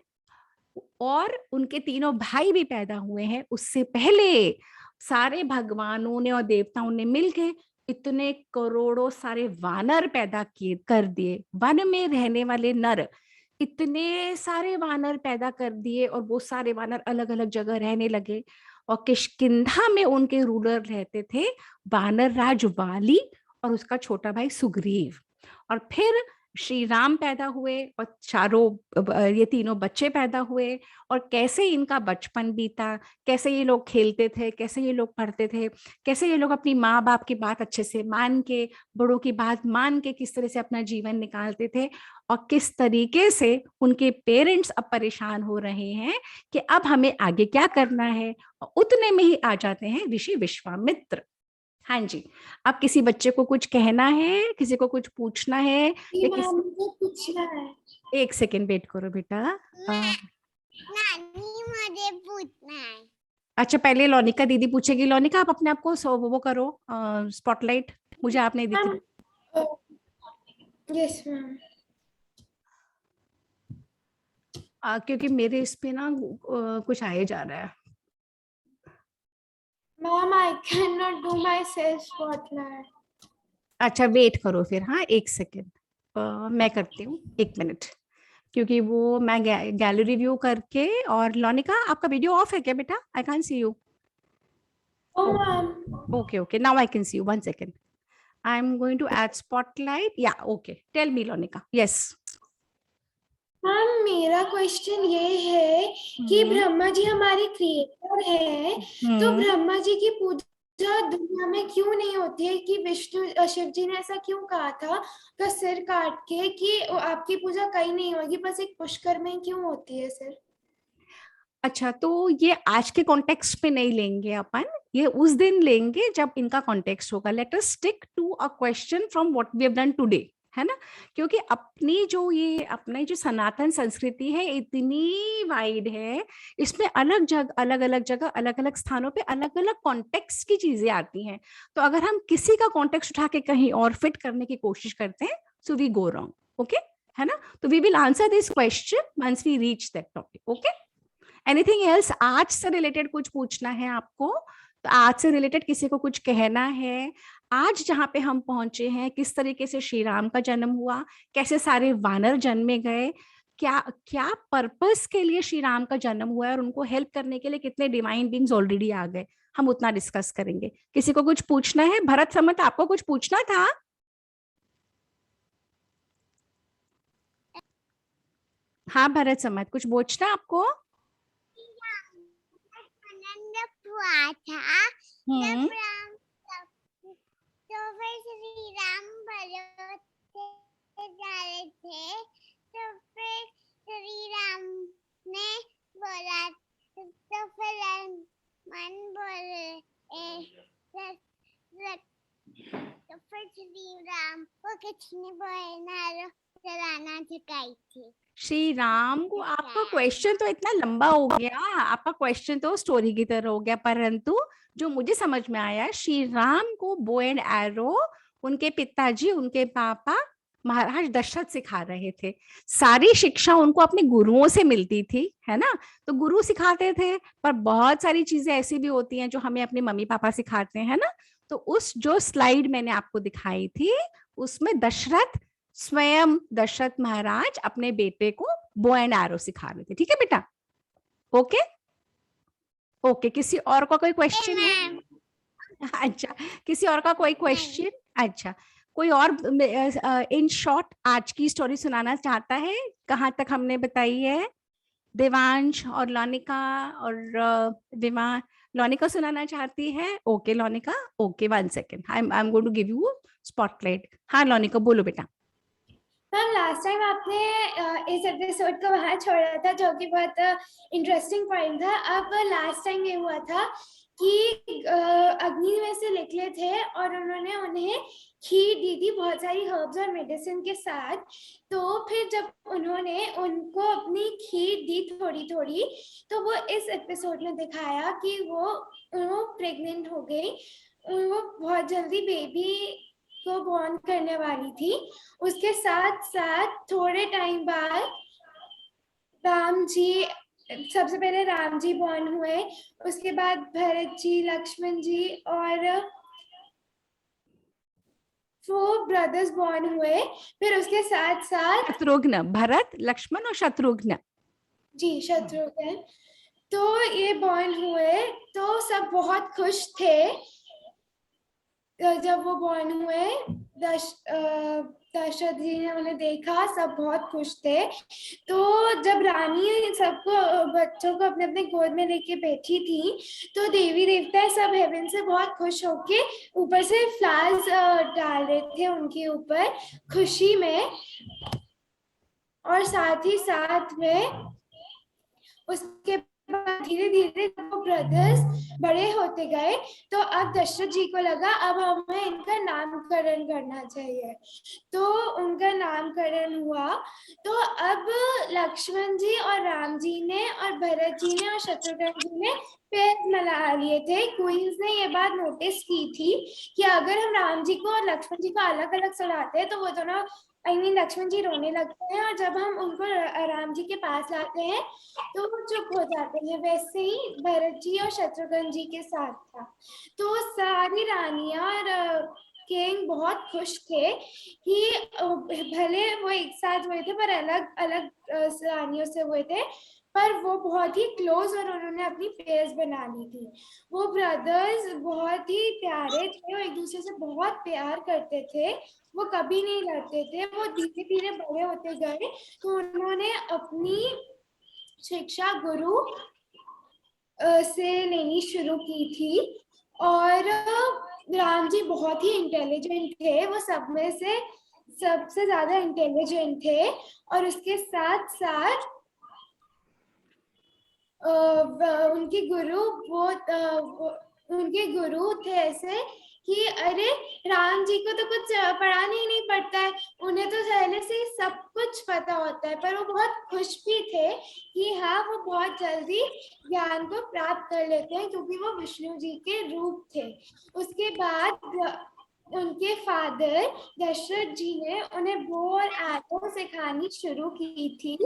और उनके तीनों भाई भी पैदा हुए हैं। उससे पहले सारे भगवानों ने और देवताओं ने मिलके इतने करोड़ों सारे वानर पैदा किए कर दिए। वन में रहने वाले नर इतने सारे वानर पैदा कर दिए और वो सारे वानर अलग अलग जगह रहने लगे। और किष्किंधा में उनके रूलर रहते थे वानर राज वाली और उसका छोटा भाई सुग्रीव। और फिर श्री राम पैदा हुए और ये तीनों बच्चे पैदा हुए। और कैसे इनका बचपन बीता, कैसे ये लोग खेलते थे, कैसे ये लोग पढ़ते थे, कैसे ये लोग अपनी माँ बाप की बात अच्छे से मान के, बड़ों की बात मान के किस तरह से अपना जीवन निकालते थे। और किस तरीके से उनके पेरेंट्स अब परेशान हो रहे हैं कि अब हमें आगे क्या करना है। और उतने में ही आ जाते हैं ऋषि विश्वामित्र। हाँ जी। अब किसी बच्चे को कुछ कहना है, किसी को कुछ पूछना है या किसी, मुझे पूछना है। एक सेकेंड वेट करो बेटा। नानी मुझे पूछना है। अच्छा, पहले लोनिका दीदी पूछेगी। लोनिका आप अपने आप को वो करो, स्पॉटलाइट, मुझे आप नहीं दिख रही। Yes ma'am. क्योंकि मेरे इस पे ना कुछ आए जा रहा है। Ma'am I can not do my self spotlight. अच्छा वेट करो फिर, हाँ एक सेकेंड, मैं करती हूँ, एक मिनट। क्योंकि वो मैं गैलरी व्यू करके। और लोनिका आपका वीडियो ऑफ है क्या बेटा? I can't see you. Okay okay, now I can see you, 1 second. I'm going to add spotlight. Yeah, okay. Tell me, Lonika. Yes. Ma'am मेरा क्वेश्चन ये है कि ब्रह्मा जी हमारे क्रिएटर है, तो ब्रह्मा जी की पूजा दुनिया में क्यों नहीं होती है? कि विष्णु शिव जी ने ऐसा क्यों कहा था का सिर काट के कि आपकी पूजा कहीं नहीं होगी, बस एक पुष्कर में क्यों होती है सर? अच्छा, तो ये आज के कॉन्टेक्स्ट पे नहीं लेंगे अपन, ये उस दिन लेंगे जब इनका कॉन्टेक्स्ट होगा। Let us stick to a question from what we have done today, है ना? क्योंकि अपनी जो सनातन संस्कृति है इतनी वाइड है, इसमें अलग अलग जगह अलग अलग स्थानों पे अलग अलग कॉन्टेक्स्ट की चीजें आती हैं। तो अगर हम किसी का कॉन्टेक्स्ट उठा के कहीं और फिट करने की कोशिश करते हैं, so we go wrong. Okay, है ना? तो we will answer this question once we reach that topic. Okay, anything else आज से रिलेटेड कुछ पूछना है आपको? तो आज से रिलेटेड किसी को कुछ कहना है? आज जहां पे हम पहुंचे हैं, किस तरीके से श्री राम का जन्म हुआ, कैसे सारे वानर जन्मे गए, क्या क्या पर्पस के लिए श्री राम का जन्म हुआ है, और उनको हेल्प करने के लिए कितने डिवाइन बींग्स ऑलरेडी आ गए, हम उतना डिस्कस करेंगे। किसी को कुछ पूछना है? भरत समत आपको कुछ पूछना था? हाँ भरत समत, कुछ पूछना आपको? हुआ था हम्म, जब राम तो फिर श्री राम पर्वत से जा रहे थे, तो फिर श्री राम ने बोला, तो फिर मन बोल तो फिर श्री राम को किसने बोलना चलाना सिखाई थी? श्री राम को आपका क्वेश्चन तो इतना लंबा हो गया, आपका क्वेश्चन तो स्टोरी की तरह हो गया, परंतु जो मुझे समझ में आया, श्री राम को बो एंड एरो उनके पिताजी, उनके पापा महाराज दशरथ सिखा रहे थे। सारी शिक्षा उनको अपने गुरुओं से मिलती थी, है ना, तो गुरु सिखाते थे, पर बहुत सारी चीजें ऐसी भी होती हैं जो हमें अपने मम्मी पापा सिखाते हैं ना। तो उस जो स्लाइड मैंने आपको दिखाई थी, उसमें दशरथ स्वयं, दशरथ महाराज अपने बेटे को बो एंड एरो सिखा रहे थे। ठीक है बेटा, ओके ओके। किसी और का कोई क्वेश्चन है? अच्छा, किसी और का कोई क्वेश्चन? अच्छा, कोई और इन शॉर्ट आज की स्टोरी सुनाना चाहता है? कहाँ तक हमने बताई है? देवांश और लोनिका और विमा। लोनिका सुनाना चाहती है? Okay Lonika, okay 1 second, I am going to give you spotlight. हाँ लोनिका बोलो बेटा। मैम लास्ट टाइम आपने इस एपिसोड को वहाँ छोड़ा था, जो कि बहुत इंटरेस्टिंग पॉइंट था। अब लास्ट टाइम ये हुआ था कि अग्नि में से निकले थे और उन्होंने उन्हें खीर दी थी बहुत सारी हर्ब्स और मेडिसिन के साथ। तो फिर जब उन्होंने उनको अपनी खीर दी थोड़ी थोड़ी, तो वो इस एपिसोड में दिखाया कि वो प्रेग्नेंट हो गई। वो बहुत जल्दी बेबी को बॉर्न करने वाली थी। उसके साथ साथ थोड़े टाइम बाद राम जी, सबसे पहले राम जी बॉर्न हुए, उसके बाद भरत जी, लक्ष्मण जी और 4 ब्रदर्स बॉर्न हुए। फिर उसके साथ साथ शत्रुघ्न, भरत, लक्ष्मण और शत्रुघ्न। जी शत्रुघ्न। तो ये बॉर्न हुए तो सब बहुत खुश थे। जब वो बॉर्न हुए, दशरथ जी ने उन्हें देखा, सब बहुत खुश थे। तो जब रानी सबको, बच्चों को अपने अपने गोद में लेके बैठी थी, तो देवी देवता सब हेवन से बहुत खुश होके ऊपर से फ्लावर्स डाल रहे थे उनके ऊपर खुशी में। और साथ ही साथ में उसके बाद धीरे धीरे वो ब्रदर्स बड़े होते गए। तो अब दशरथ जी को लगा अब हमें इनका नामकरण करना चाहिए। तो उनका नामकरण हुआ। तो अब लक्ष्मण जी और राम जी ने और भरत जी ने और शत्रुघ्न जी ने पेड़ मिला लिए थे। क्वींस ने ये बात नोटिस की थी कि अगर हम राम जी को और लक्ष्मण जी को अलग अलग सुलाते हैं तो वो दोनों, लक्ष्मण जी रोने लगते हैं, और जब हम उनको राम जी के पास लाते हैं तो वो चुप हो जाते हैं। वैसे ही भरत जी और शत्रुघ्न जी के साथ था। तो सारी रानियां और किंग बहुत खुश थे कि भले वो एक साथ हुए थे पर अलग अलग रानियों से हुए थे, पर वो बहुत ही क्लोज और उन्होंने अपनी पेयर्स बना ली थी। वो ब्रदर्स बहुत ही प्यारे थे, वो एक दूसरे से बहुत प्यार करते थे, वो कभी नहीं लड़ते थे। वो धीरे धीरे बड़े होते गए तो उन्होंने अपनी शिक्षा गुरु से लेनी शुरू की थी। और राम जी बहुत ही इंटेलिजेंट थे, वो सब में से सबसे ज्यादा इंटेलिजेंट थे। और उसके साथ साथ उनके गुरु उनके गुरु थे ऐसे कि अरे राम जी को तो कुछ पढ़ाना ही नहीं पड़ता है, उन्हें तो पहले से ही सब कुछ पता होता है। पर वो बहुत खुश भी थे कि हाँ वो बहुत जल्दी ज्ञान को प्राप्त कर लेते हैं क्योंकि वो विष्णु जी के रूप थे। उसके बाद उनके फादर दशरथ जी ने उन्हें बो और एरो सिखानी शुरू की थी।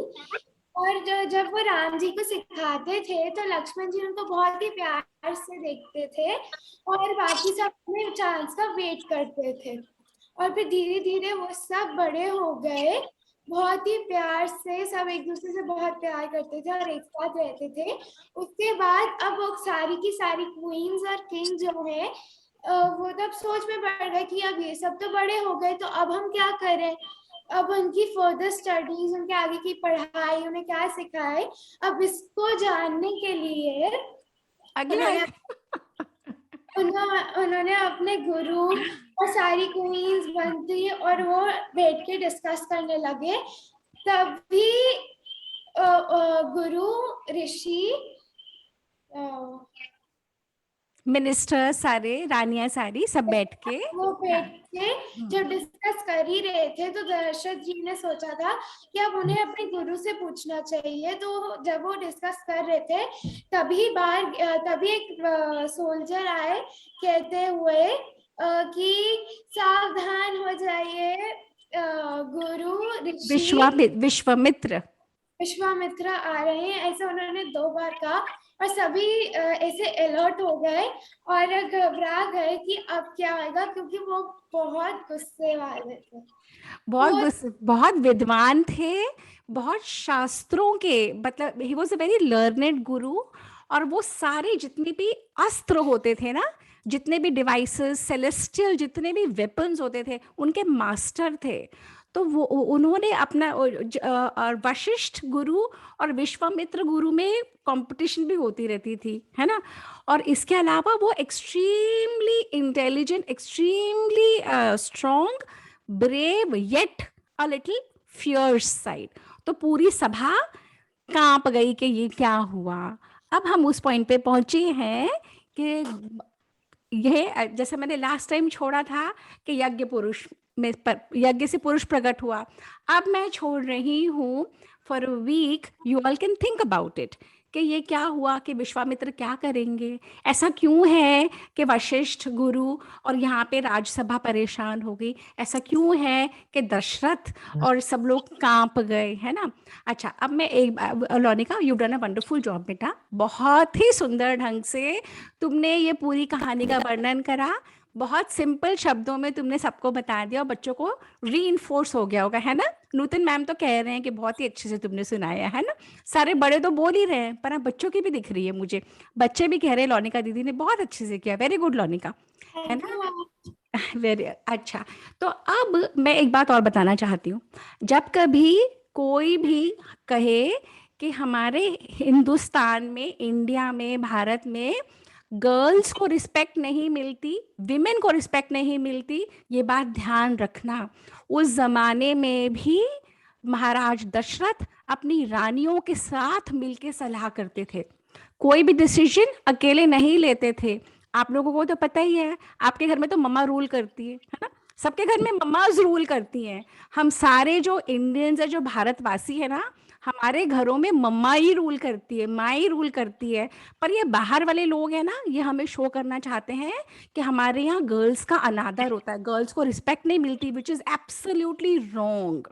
और जब वो राम जी को सिखाते थे तो लक्ष्मण जी उनको बहुत ही प्यार से देखते थे और बाकी सब अपने चांस का वेट करते थे। और फिर धीरे धीरे वो सब बड़े हो गए, बहुत ही प्यार से सब एक दूसरे से बहुत प्यार करते थे और एक साथ रहते थे। उसके बाद अब वो सारी की सारी क्वींस और किंग जो है वो तब सोच में पड़ गए कि अब ये सब तो बड़े हो गए तो अब हम क्या करें। अब उनकी फर्दर स्टडीज, उनके आगे की पढ़ाई, उन्हें क्या सिखाए, अब इसको जानने के लिए अगला उन्होंने अपने गुरु और सारी क्वींस बनती और वो बैठ के डिस्कस करने लगे। तभी गुरु ऋषि मिनिस्टर सारे, रानियां सारी सब बैठ के, वो बैठ के हम्म, जब डिस्कस कर ही रहे थे तो दशरथ जी ने सोचा था कि अब उन्हें अपने गुरु से पूछना चाहिए। तो जब वो डिस्कस कर रहे थे तभी एक सोल्जर आए कहते हुए कि सावधान हो जाइए, गुरु ऋषि विश्वामित्र। विश्वामित्र आ रहे हैं, ऐसे उन्होंने 2 बार कहा और सभी ऐसे अलर्ट हो गए और घबरा गए कि अब क्या होगा, क्योंकि वो बहुत गुस्से वाले थे। तो बहुत विद्वान थे, बहुत शास्त्रों के, मतलब he was a very learned गुरु। और वो सारे जितने भी अस्त्र होते थे ना, जितने भी डिवाइसेस, सेलेस्टियल जितने भी वेपन्स होते थे, उनके मास्टर थे। तो वो उन्होंने अपना और वशिष्ठ गुरु और विश्वामित्र गुरु में कंपटीशन भी होती रहती थी, है ना। और इसके अलावा वो extremely intelligent, extremely strong, brave, yet a little fierce side. तो पूरी सभा कांप गई कि ये क्या हुआ। अब हम उस पॉइंट पे पहुंचे हैं कि यह, जैसे मैंने लास्ट टाइम छोड़ा था कि यज्ञ पुरुष में यज्ञ से पुरुष प्रकट हुआ। अब मैं छोड़ रही हूँ for a week, you all can think about it, कि ये क्या हुआ, कि विश्वामित्र क्या करेंगे, ऐसा क्यों है कि वशिष्ठ गुरु और यहाँ पे राजसभा परेशान हो गई, ऐसा क्यों है कि दशरथ और सब लोग कांप गए, है ना। अच्छा, अब मैं Lonika, you done a wonderful job बेटा, बहुत ही सुंदर ढंग से तुमने ये पूरी कहानी का वर्णन करा, बहुत सिंपल शब्दों में तुमने सबको बता दिया और बच्चों को रीइंफोर्स हो गया होगा, है ना। नूतन मैम तो कह रहे हैं कि बहुत ही अच्छे से तुमने सुनाया, है ना। सारे बड़े तो बोल ही रहे हैं, पर अब बच्चों की भी दिख रही है मुझे, बच्चे भी कह रहे हैं लौनिका दीदी ने बहुत अच्छे से किया, वेरी गुड लौनिका, है थैंक ना। यू। वेरी अच्छा। तो अब मैं एक बात और बताना चाहती हूँ, जब कभी कोई भी कहे कि हमारे हिंदुस्तान में, इंडिया में, भारत में गर्ल्स को रिस्पेक्ट नहीं मिलती, विमेन को रिस्पेक्ट नहीं मिलती, ये बात ध्यान रखना। उस जमाने में भी महाराज दशरथ अपनी रानियों के साथ मिलके सलाह करते थे, कोई भी डिसीजन अकेले नहीं लेते थे। आप लोगों को तो पता ही है, आपके घर में तो मम्मा रूल करती है ना, सबके घर में मम्माज रूल करती हैं। हम सारे जो इंडियंस है, जो भारतवासी है ना, हमारे घरों में मम्मा ही रूल करती है, माँ ही रूल करती है। पर ये बाहर वाले लोग हैं ना, ये हमें शो करना चाहते हैं कि हमारे यहाँ गर्ल्स का अनादर होता है, गर्ल्स को रिस्पेक्ट नहीं मिलती, विच इज एब्सोल्युटली रॉन्ग।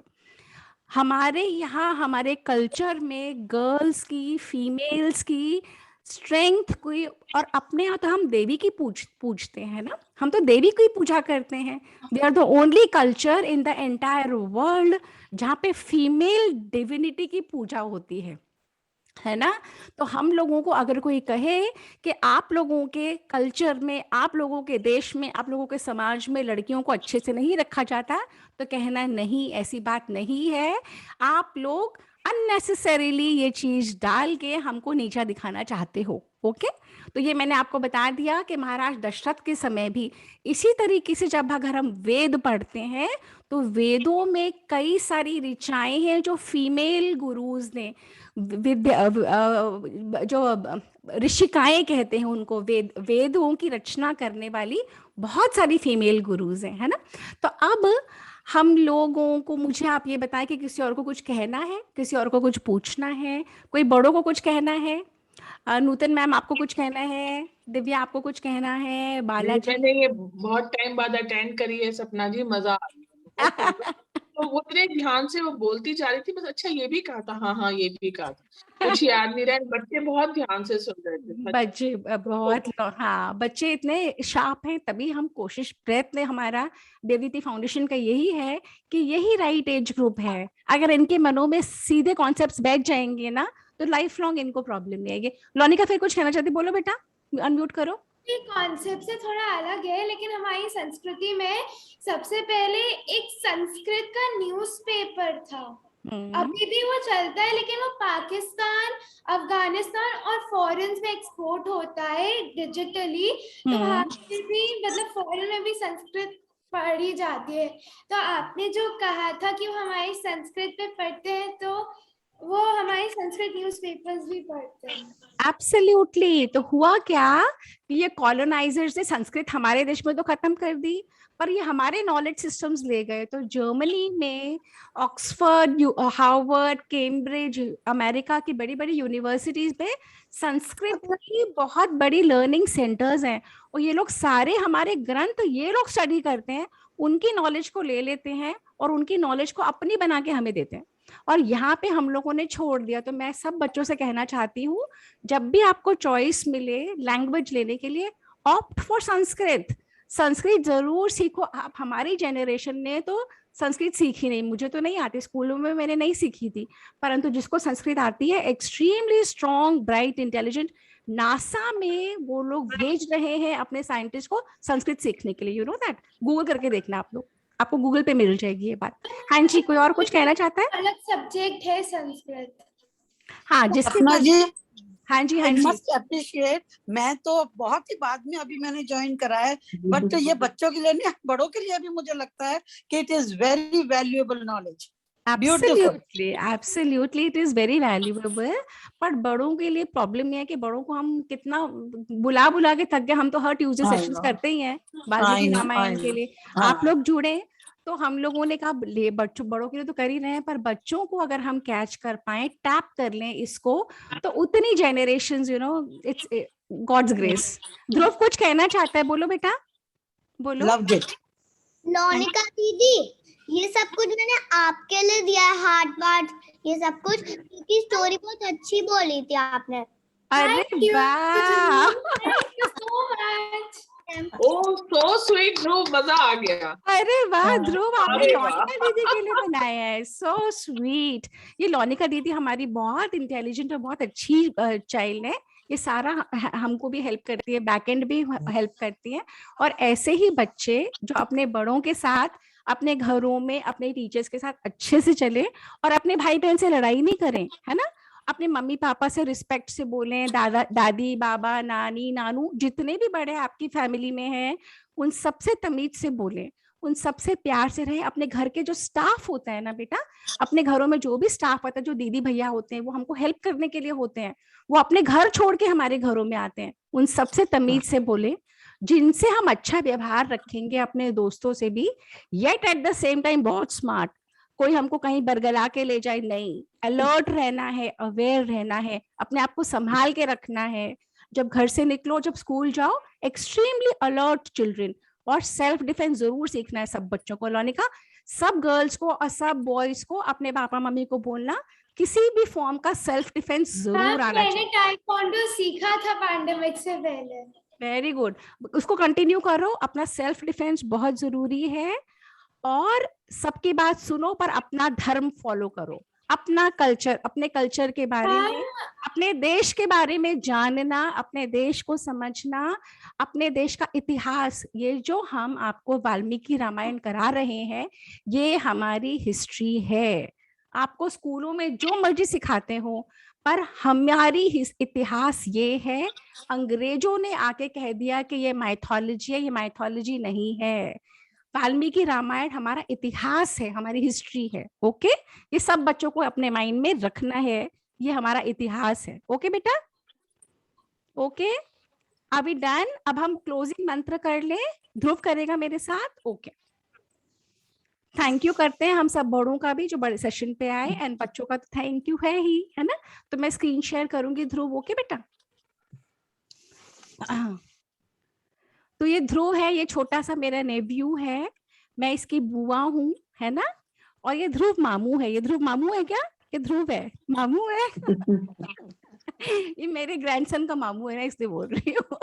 हमारे यहाँ, हमारे कल्चर में गर्ल्स की, फीमेल्स की स्ट्रेंथ कोई, और अपने यहाँ तो हम देवी की पूजते हैं ना, हम तो देवी की पूजा करते हैं। We are the only culture in the entire world जहाँ पे फीमेल डिविनिटी की पूजा होती है ना। तो हम लोगों को अगर कोई कहे कि आप लोगों के कल्चर में, आप लोगों के देश में, आप लोगों के समाज में लड़कियों को अच्छे से नहीं रखा जाता, तो कहना नहीं, ऐसी बात नहीं है। आप लोग अननेसेसरीली ये चीज डाल के हमको नीचा दिखाना चाहते हो। ओके, तो ये मैंने आपको बता दिया कि महाराज दशरथ के समय भी इसी तरीके से, जब अगर हम वेद पढ़ते हैं तो वेदों में कई सारी ऋचाएं हैं जो फीमेल गुरुज ने, विद्या जो ऋषिकाएं कहते हैं उनको, वेदों की रचना करने वाली बहुत सारी फीमेल गुरुज हैं, है ना। तो अब हम लोगों को, मुझे आप ये बताएं कि किसी और को कुछ कहना है, किसी और को कुछ पूछना है, कोई बड़ों को कुछ कहना है। नूतन मैम आपको कुछ कहना है, दिव्या आपको कुछ कहना है, बालाजी। मैंने ये बहुत टाइम बाद अटेंड करी है सपना जी, मजा आ गया, बहुत सुंदर। तो वो इतने ध्यान से वो बोलती जा रही थी, बस अच्छा ये भी कहा था, हाँ हाँ ये भी कहा था, कुछ याद नहीं रहा। बच्चे बहुत ध्यान से सुन रहे थे सच। बच्चे बहुत हाँ, बच्चे इतने शार्प हैं, तभी हम कोशिश, प्रयत्न हमारा देवदीति फाउंडेशन का यही है कि यही राइट एज ग्रुप है। अगर इनके मनों में सीधे कॉन्सेप्ट्स बैठ जाएंगे ना, तो लाइफ लॉन्ग इनको प्रॉब्लम नहीं आएगी। लोनिका फिर कुछ कहना चाहती, बोलो बेटा, अनम्यूट करो। ये कॉन्सेप्ट से थोड़ा अलग है, लेकिन हमारी संस्कृति में सबसे पहले एक संस्कृत का न्यूज़पेपर था। अभी भी वो चलता है, लेकिन वो पाकिस्तान, अफगानिस्तान और फॉरेन में एक्सपोर्ट होता है डिजिटली। तो वहाँ पे भी, मतलब फॉरेन में भी संस्कृत पढ़ी जाती है। तो आपने जो कहा था कि वो हमारी संस्कृत पे पढ़ते हैं, तो वो हमारे संस्कृत न्यूज़पेपर्स भी पढ़ते हैं। एब्सोल्युटली। तो हुआ क्या कि ये कॉलोनाइजर्स ने संस्कृत हमारे देश में तो खत्म कर दी, पर ये हमारे नॉलेज सिस्टम्स ले गए। तो जर्मनी में ऑक्सफोर्ड, हार्वर्ड, कैम्ब्रिज, अमेरिका की बड़ी बड़ी यूनिवर्सिटीज में संस्कृत की बहुत बड़ी लर्निंग सेंटर्स हैं, और ये लोग सारे हमारे ग्रंथ ये लोग स्टडी करते हैं, उनकी नॉलेज को ले लेते हैं और उनकी नॉलेज को अपनी बना के हमें देते हैं, और यहाँ पे हम लोगों ने छोड़ दिया। तो मैं सब बच्चों से कहना चाहती हूँ, जब भी आपको चॉइस मिले लैंग्वेज लेने के लिए, ऑप्ट फॉर संस्कृत। संस्कृत जरूर सीखो आप। हमारी जनरेशन ने तो संस्कृत सीखी नहीं, मुझे तो नहीं आती, स्कूलों में मैंने नहीं सीखी थी, परंतु जिसको संस्कृत आती है, extremely strong, bright, intelligent, NASA में वो लोग भेज रहे हैं अपने साइंटिस्ट को संस्कृत सीखने के लिए। यू नो दैट, गूगल करके देखना आप लोग, आपको गूगल पे मिल जाएगी ये बात। हाँ जी, कोई और कुछ कहना चाहता है? अलग सब्जेक्ट है संस्कृत। हाँ, जिसके सपना जी, हाँ जी, हाँ आई जी। मस्ट अप्रिशिएट, मैं तो बहुत ही बाद में अभी मैंने ज्वाइन करा है, बट ये बच्चों के लिए नहीं, बड़ों के लिए भी मुझे लगता है कि it is very valuable knowledge. Absolutely, absolutely, it is very valuable. पर बड़ों के लिए प्रॉब्लम ये है कि बड़ों को हम कितना बुला बुला के थक गए। हम तो हर ट्यूसडे I सेशंस know. करते ही हैं Valmiki I know, Ramayan I के know. लिए। हाँ. आप लोग जुड़े, तो हम लोगों ने कहा ले बड़ों के लिए तो कर ही रहे हैं, पर बच्चों को अगर हम कैच कर पाए, टैप कर लें इसको, तो उतनी generations, you know, it's God's grace. Dhruv कुछ कहना चाहता है, बोलो बेटा, बोलो। Loved it. लोनिका दीदी, ये सब कुछ मैंने आपके लिए दिया है, हार्ट वार्ट ये सब कुछ, क्योंकि स्टोरी बहुत अच्छी बोली थी आपने। अरे Thank you. वाह, Thank you so much. Oh so sweet Dhruv, मजा आ गया। अरे वाह ध्रुव, आपने अरे वाह। लोनिका दीदी के लिए बनाया है, सो स्वीट। ये लोनिका दीदी हमारी बहुत इंटेलिजेंट और बहुत अच्छी चाइल्ड है। ये सारा हमको भी हेल्प करती है, बैक एंड भी हेल्प करती है। और ऐसे ही बच्चे जो अपने बड़ों के साथ, अपने घरों में, अपने टीचर्स के साथ अच्छे से चले, और अपने भाई बहन से लड़ाई नहीं करें, है ना, अपने मम्मी पापा से रिस्पेक्ट से बोलें, दादा दादी, बाबा, नानी, नानू, जितने भी बड़े आपकी फैमिली में हैं, उन सबसे तमीज से बोलें, उन सबसे प्यार से रहें। अपने घर के जो स्टाफ होता है ना बेटा, अपने घरों में जो भी स्टाफ होता है, जो दीदी भैया होते हैं, वो हमको हेल्प करने के लिए होते हैं, वो अपने घर छोड़ के हमारे घरों में आते हैं, उन सबसे तमीज से बोले। जिनसे हम अच्छा व्यवहार रखेंगे, अपने दोस्तों से भी, yet at the same time बहुत स्मार्ट, कोई हमको कहीं बरगला के ले जाए नहीं, अलर्ट रहना है, अवेयर रहना है, अपने आप को संभाल के रखना है। जब घर से निकलो, जब स्कूल जाओ, एक्सट्रीमली अलर्ट चिल्ड्रन, और सेल्फ डिफेंस जरूर सीखना है सब बच्चों को। लोनिका, सब गर्ल्स को और सब बॉयज को अपने पापा मम्मी को बोलना, किसी भी फॉर्म का सेल्फ डिफेंस जरूर आना मैंने चाहिए। टाइकोंडो सीखा था पैंडेमिक से पहले। वेरी गुड, उसको कंटिन्यू करो। अपना सेल्फ डिफेंस बहुत जरूरी है, और सबकी बात सुनो, पर अपना धर्म फॉलो करो, अपना कल्चर, अपने कल्चर के बारे में, अपने देश के बारे में जानना, अपने देश को समझना, अपने देश का इतिहास। ये जो हम आपको वाल्मीकि रामायण करा रहे हैं, ये हमारी हिस्ट्री है। आपको स्कूलों में जो मर्जी सिखाते हो, पर हमारी इतिहास ये है। अंग्रेजों ने आके कह दिया कि ये माइथोलॉजी है, ये माइथोलॉजी नहीं है। वाल्मीकि रामायण हमारा इतिहास है, हमारी हिस्ट्री है। ओके, ये सब बच्चों को अपने माइंड में रखना है, ये हमारा इतिहास है। ओके बेटा, ओके, अभी डन। अब हम क्लोजिंग मंत्र कर ले, ध्रुव करेगा मेरे साथ। ओके, थैंक यू करते हैं हम सब बड़ों का भी, जो बड़े सेशन पे आए, एंड बच्चों का तो थैंक यू है ही, है ना। तो मैं स्क्रीन शेयर करूंगी ध्रुव। ओके बेटा, तो ये ध्रुव है, ये छोटा सा मेरा नेव्यू है, मैं इसकी बुआ हूँ, है ना। और ये ध्रुव मामू है। ये ध्रुव मामू है क्या? ये ध्रुव है, मामू है। ये मेरे ग्रैंडसन का मामू है ना, इसलिए बोल रही हूँ।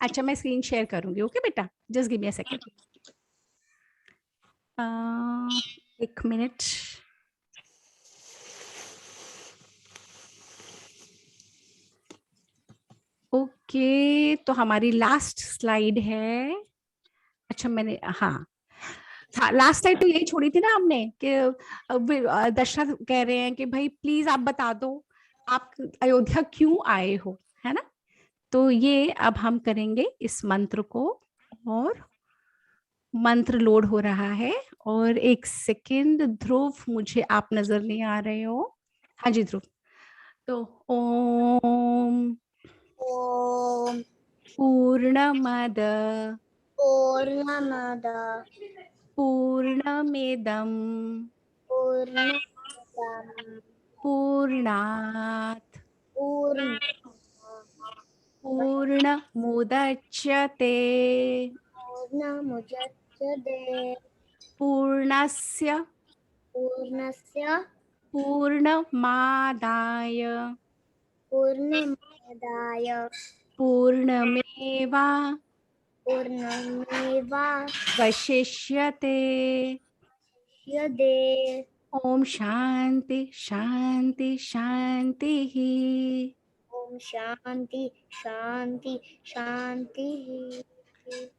अच्छा, मैं स्क्रीन शेयर करूंगी। ओके बेटा, just give me a second, 1 minute. Okay, तो हमारी लास्ट स्लाइड है। अच्छा, मैंने हाँ लास्ट स्लाइड तो यही छोड़ी थी ना हमने, कि दशरथ कह रहे हैं कि भाई प्लीज आप बता दो आप अयोध्या क्यों आए हो, है ना। तो ये अब हम करेंगे इस मंत्र को, और मंत्र लोड हो रहा है। और 1 सेकेंड ध्रुव, मुझे आप नजर नहीं आ रहे हो। हाँ जी ध्रुव। तो ओम ओम पूर्णमद पूर्णमद पूर्णमिदं पूर्णमिदं पूर्णात् पूर्णमुदच्यते पूर्णमुदच्यते पूर्णस्य पूर्णस्य पूर्णमादाय पूर्णमादाय पूर्णमेवा पूर्णमेवावशिष्यते। वशिष्यते। ओम शांति शांति शांति। ओम शांति शांति शांति।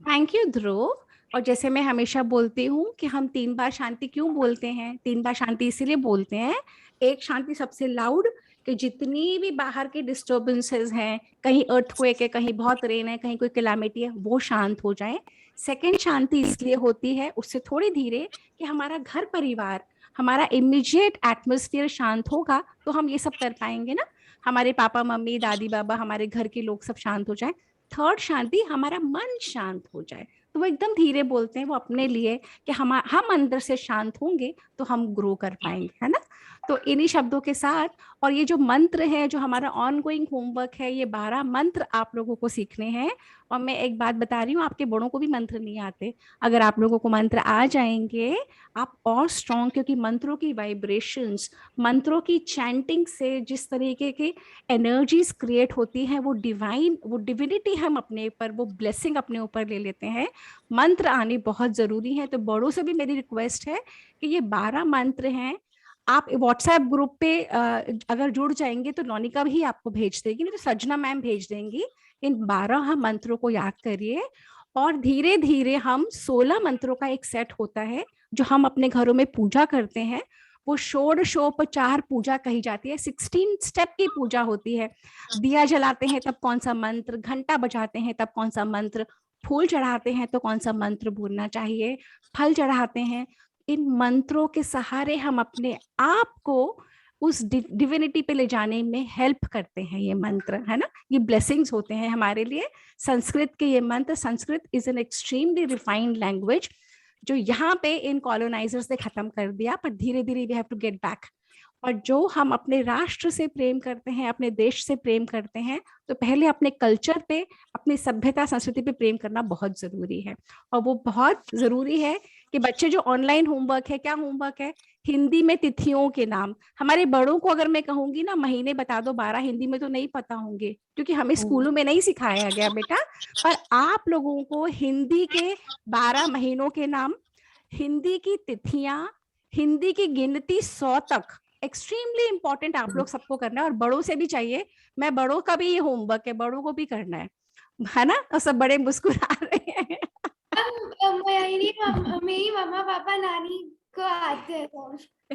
थैंक यू ध्रुव। और जैसे मैं हमेशा बोलती हूँ कि हम 3 बार शांति क्यों बोलते हैं, 3 बार शांति इसीलिए बोलते हैं। एक शांति सबसे लाउड, कि जितनी भी बाहर के डिस्टर्बेंसेस हैं, कहीं अर्थक्वेक है, कहीं बहुत रेन है, कहीं कोई कैलामिटी है, वो शांत हो जाए। सेकंड शांति इसलिए होती है उससे थोड़ी धीरे, कि हमारा घर परिवार, हमारा इमीडिएट एटमॉस्फेयर शांत होगा तो हम ये सब कर पाएंगे ना। हमारे पापा मम्मी दादी बाबा, हमारे घर के लोग सब शांत हो जाए। थर्ड शांति, हमारा मन शांत हो जाए। तो वो एकदम धीरे बोलते हैं, वो अपने लिए, कि हम अंदर से शांत होंगे तो हम ग्रो कर पाएंगे, है ना। तो इन्हीं शब्दों के साथ, और ये जो मंत्र है, जो हमारा ऑनगोइंग होमवर्क है, ये 12 मंत्र आप लोगों को सीखने हैं। और मैं एक बात बता रही हूँ, आपके बड़ों को भी मंत्र नहीं आते, अगर आप लोगों को मंत्र आ जाएंगे आप और स्ट्रॉन्ग, क्योंकि मंत्रों की वाइब्रेशंस, मंत्रों की चैंटिंग से जिस तरीके की एनर्जीज क्रिएट होती हैं, वो डिवाइन, वो डिविनिटी हम अपने ऊपर, वो ब्लेसिंग अपने ऊपर ले लेते हैं। मंत्र आने बहुत जरूरी है। तो बड़ों से भी मेरी रिक्वेस्ट है कि ये 12 मंत्र हैं, आप व्हाट्सएप ग्रुप पे अगर जुड़ जाएंगे तो नौनिका भी आपको भेज देगी, नहीं तो सजना मैम भेज देंगी। इन 12 मंत्रों को याद करिए, और धीरे धीरे हम 16 मंत्रों का एक सेट होता है जो हम अपने घरों में पूजा करते हैं। वो षोडशोपचार पूजा कही जाती है, 16 स्टेप की पूजा होती है। दिया जलाते हैं तब कौन सा मंत्र, घंटा बजाते हैं तब कौन सा मंत्र, फूल चढ़ाते हैं तो कौन सा मंत्र बोलना चाहिए, फल चढ़ाते हैं। इन मंत्रों के सहारे हम अपने आप को उस डिविनिटी पे ले जाने में हेल्प करते हैं। ये मंत्र, है ना, ये ब्लेसिंग्स होते हैं हमारे लिए। संस्कृत के ये मंत्र, Sanskrit is an extremely refined language, जो यहाँ पे इन कॉलोनाइजर्स ने खत्म कर दिया, पर धीरे धीरे we have to get back. और जो हम अपने राष्ट्र से प्रेम करते हैं, अपने देश से प्रेम करते हैं, तो पहले अपने कल्चर पे, अपनी सभ्यता संस्कृति पे प्रेम करना बहुत जरूरी है। और वो बहुत जरूरी है कि बच्चे जो ऑनलाइन होमवर्क है, क्या होमवर्क है, हिंदी में तिथियों के नाम। हमारे बड़ों को अगर मैं कहूंगी ना महीने बता दो 12, हिंदी में तो नहीं पता होंगे, क्योंकि हमें स्कूलों में नहीं सिखाया गया बेटा। पर आप लोगों को हिंदी के 12 महीनों के नाम, हिंदी की तिथियां, हिंदी की गिनती 100 तक, एक्सट्रीमली इंपॉर्टेंट आप लोग सबको करना है। और बड़ों से भी चाहिए, मैं बड़ों का भी ये होमवर्क है, बड़ों को भी करना है ना। और सब बड़े मुस्कुरा रहे हैं। मेरी मम्मा पापा नानी को आते हैं।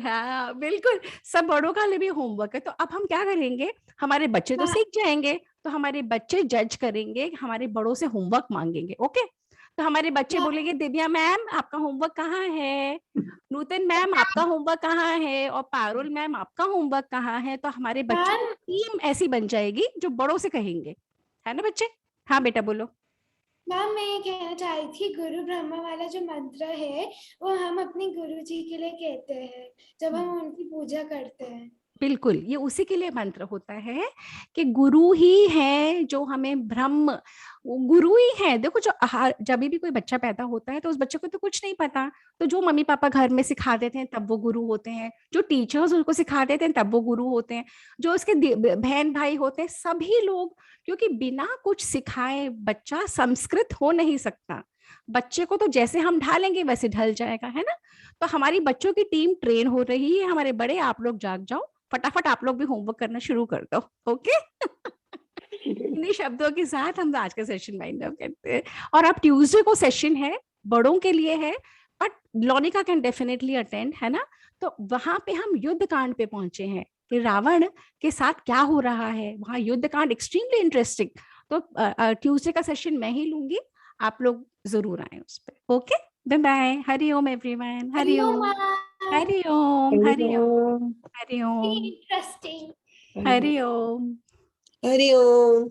हाँ बिल्कुल, सब बड़ों का भी होमवर्क है। तो अब हम क्या करेंगे, हमारे बच्चे तो सीख जाएंगे, तो हमारे बच्चे जज करेंगे, हमारे बड़ों से होमवर्क मांगेंगे। ओके, तो हमारे बच्चे बोलेंगे दिव्या मैम आपका होमवर्क कहाँ है, नूतन मैम आपका होमवर्क कहाँ है, और पारुल मैम आपका होमवर्क कहाँ है। तो हमारे बच्चों की टीम ऐसी बन जाएगी जो बड़ों से कहेंगे, है ना बच्चे। हाँ बेटा बोलो। मैम मैं ये कहना चाह रही थी, गुरु ब्रह्मा वाला जो मंत्र है वो हम अपने गुरु जी के लिए कहते हैं जब हम उनकी पूजा करते हैं। बिल्कुल, ये उसी के लिए मंत्र होता है कि गुरु ही है जो हमें ब्रह्म, गुरु ही है। देखो जब भी कोई बच्चा पैदा होता है तो उस बच्चे को तो कुछ नहीं पता, तो जो मम्मी पापा घर में सिखा देते हैं तब वो गुरु होते हैं, जो टीचर्स उनको सिखा देते हैं तब वो गुरु होते हैं, जो उसके बहन भाई होते हैं, सभी लोग। क्योंकि बिना कुछ सिखाए बच्चा संस्कृत हो नहीं सकता। बच्चे को तो जैसे हम ढालेंगे वैसे ढल जाएगा, है ना। तो हमारी बच्चों की टीम ट्रेन हो रही है। हमारे बड़े आप लोग जाग जाओ, फटाफट आप लोग भी होमवर्क करना शुरू कर दो। ओके इन्हीं शब्दों के साथ हम आज का सेशन वाइंड अप करते हैं। और अब ट्यूसडे को सेशन है, बड़ों के लिए है, बट लोनिका कैन डेफिनेटली अटेंड, है ना। तो वहां पे हम युद्ध कांड पे पहुंचे हैं कि रावण के साथ क्या हो रहा है, वहां युद्ध कांड एक्सट्रीमली इंटरेस्टिंग। तो ट्यूसडे का सेशन मैं ही लूंगी, आप लोग जरूर आए उस पर। ओके, बाय बाय, हरि ओम एवरीवन, हरि ओम, हरि ओम, हरि ओम। हरि ओम इंटरेस्टिंग। हरि ओम हरि ओम।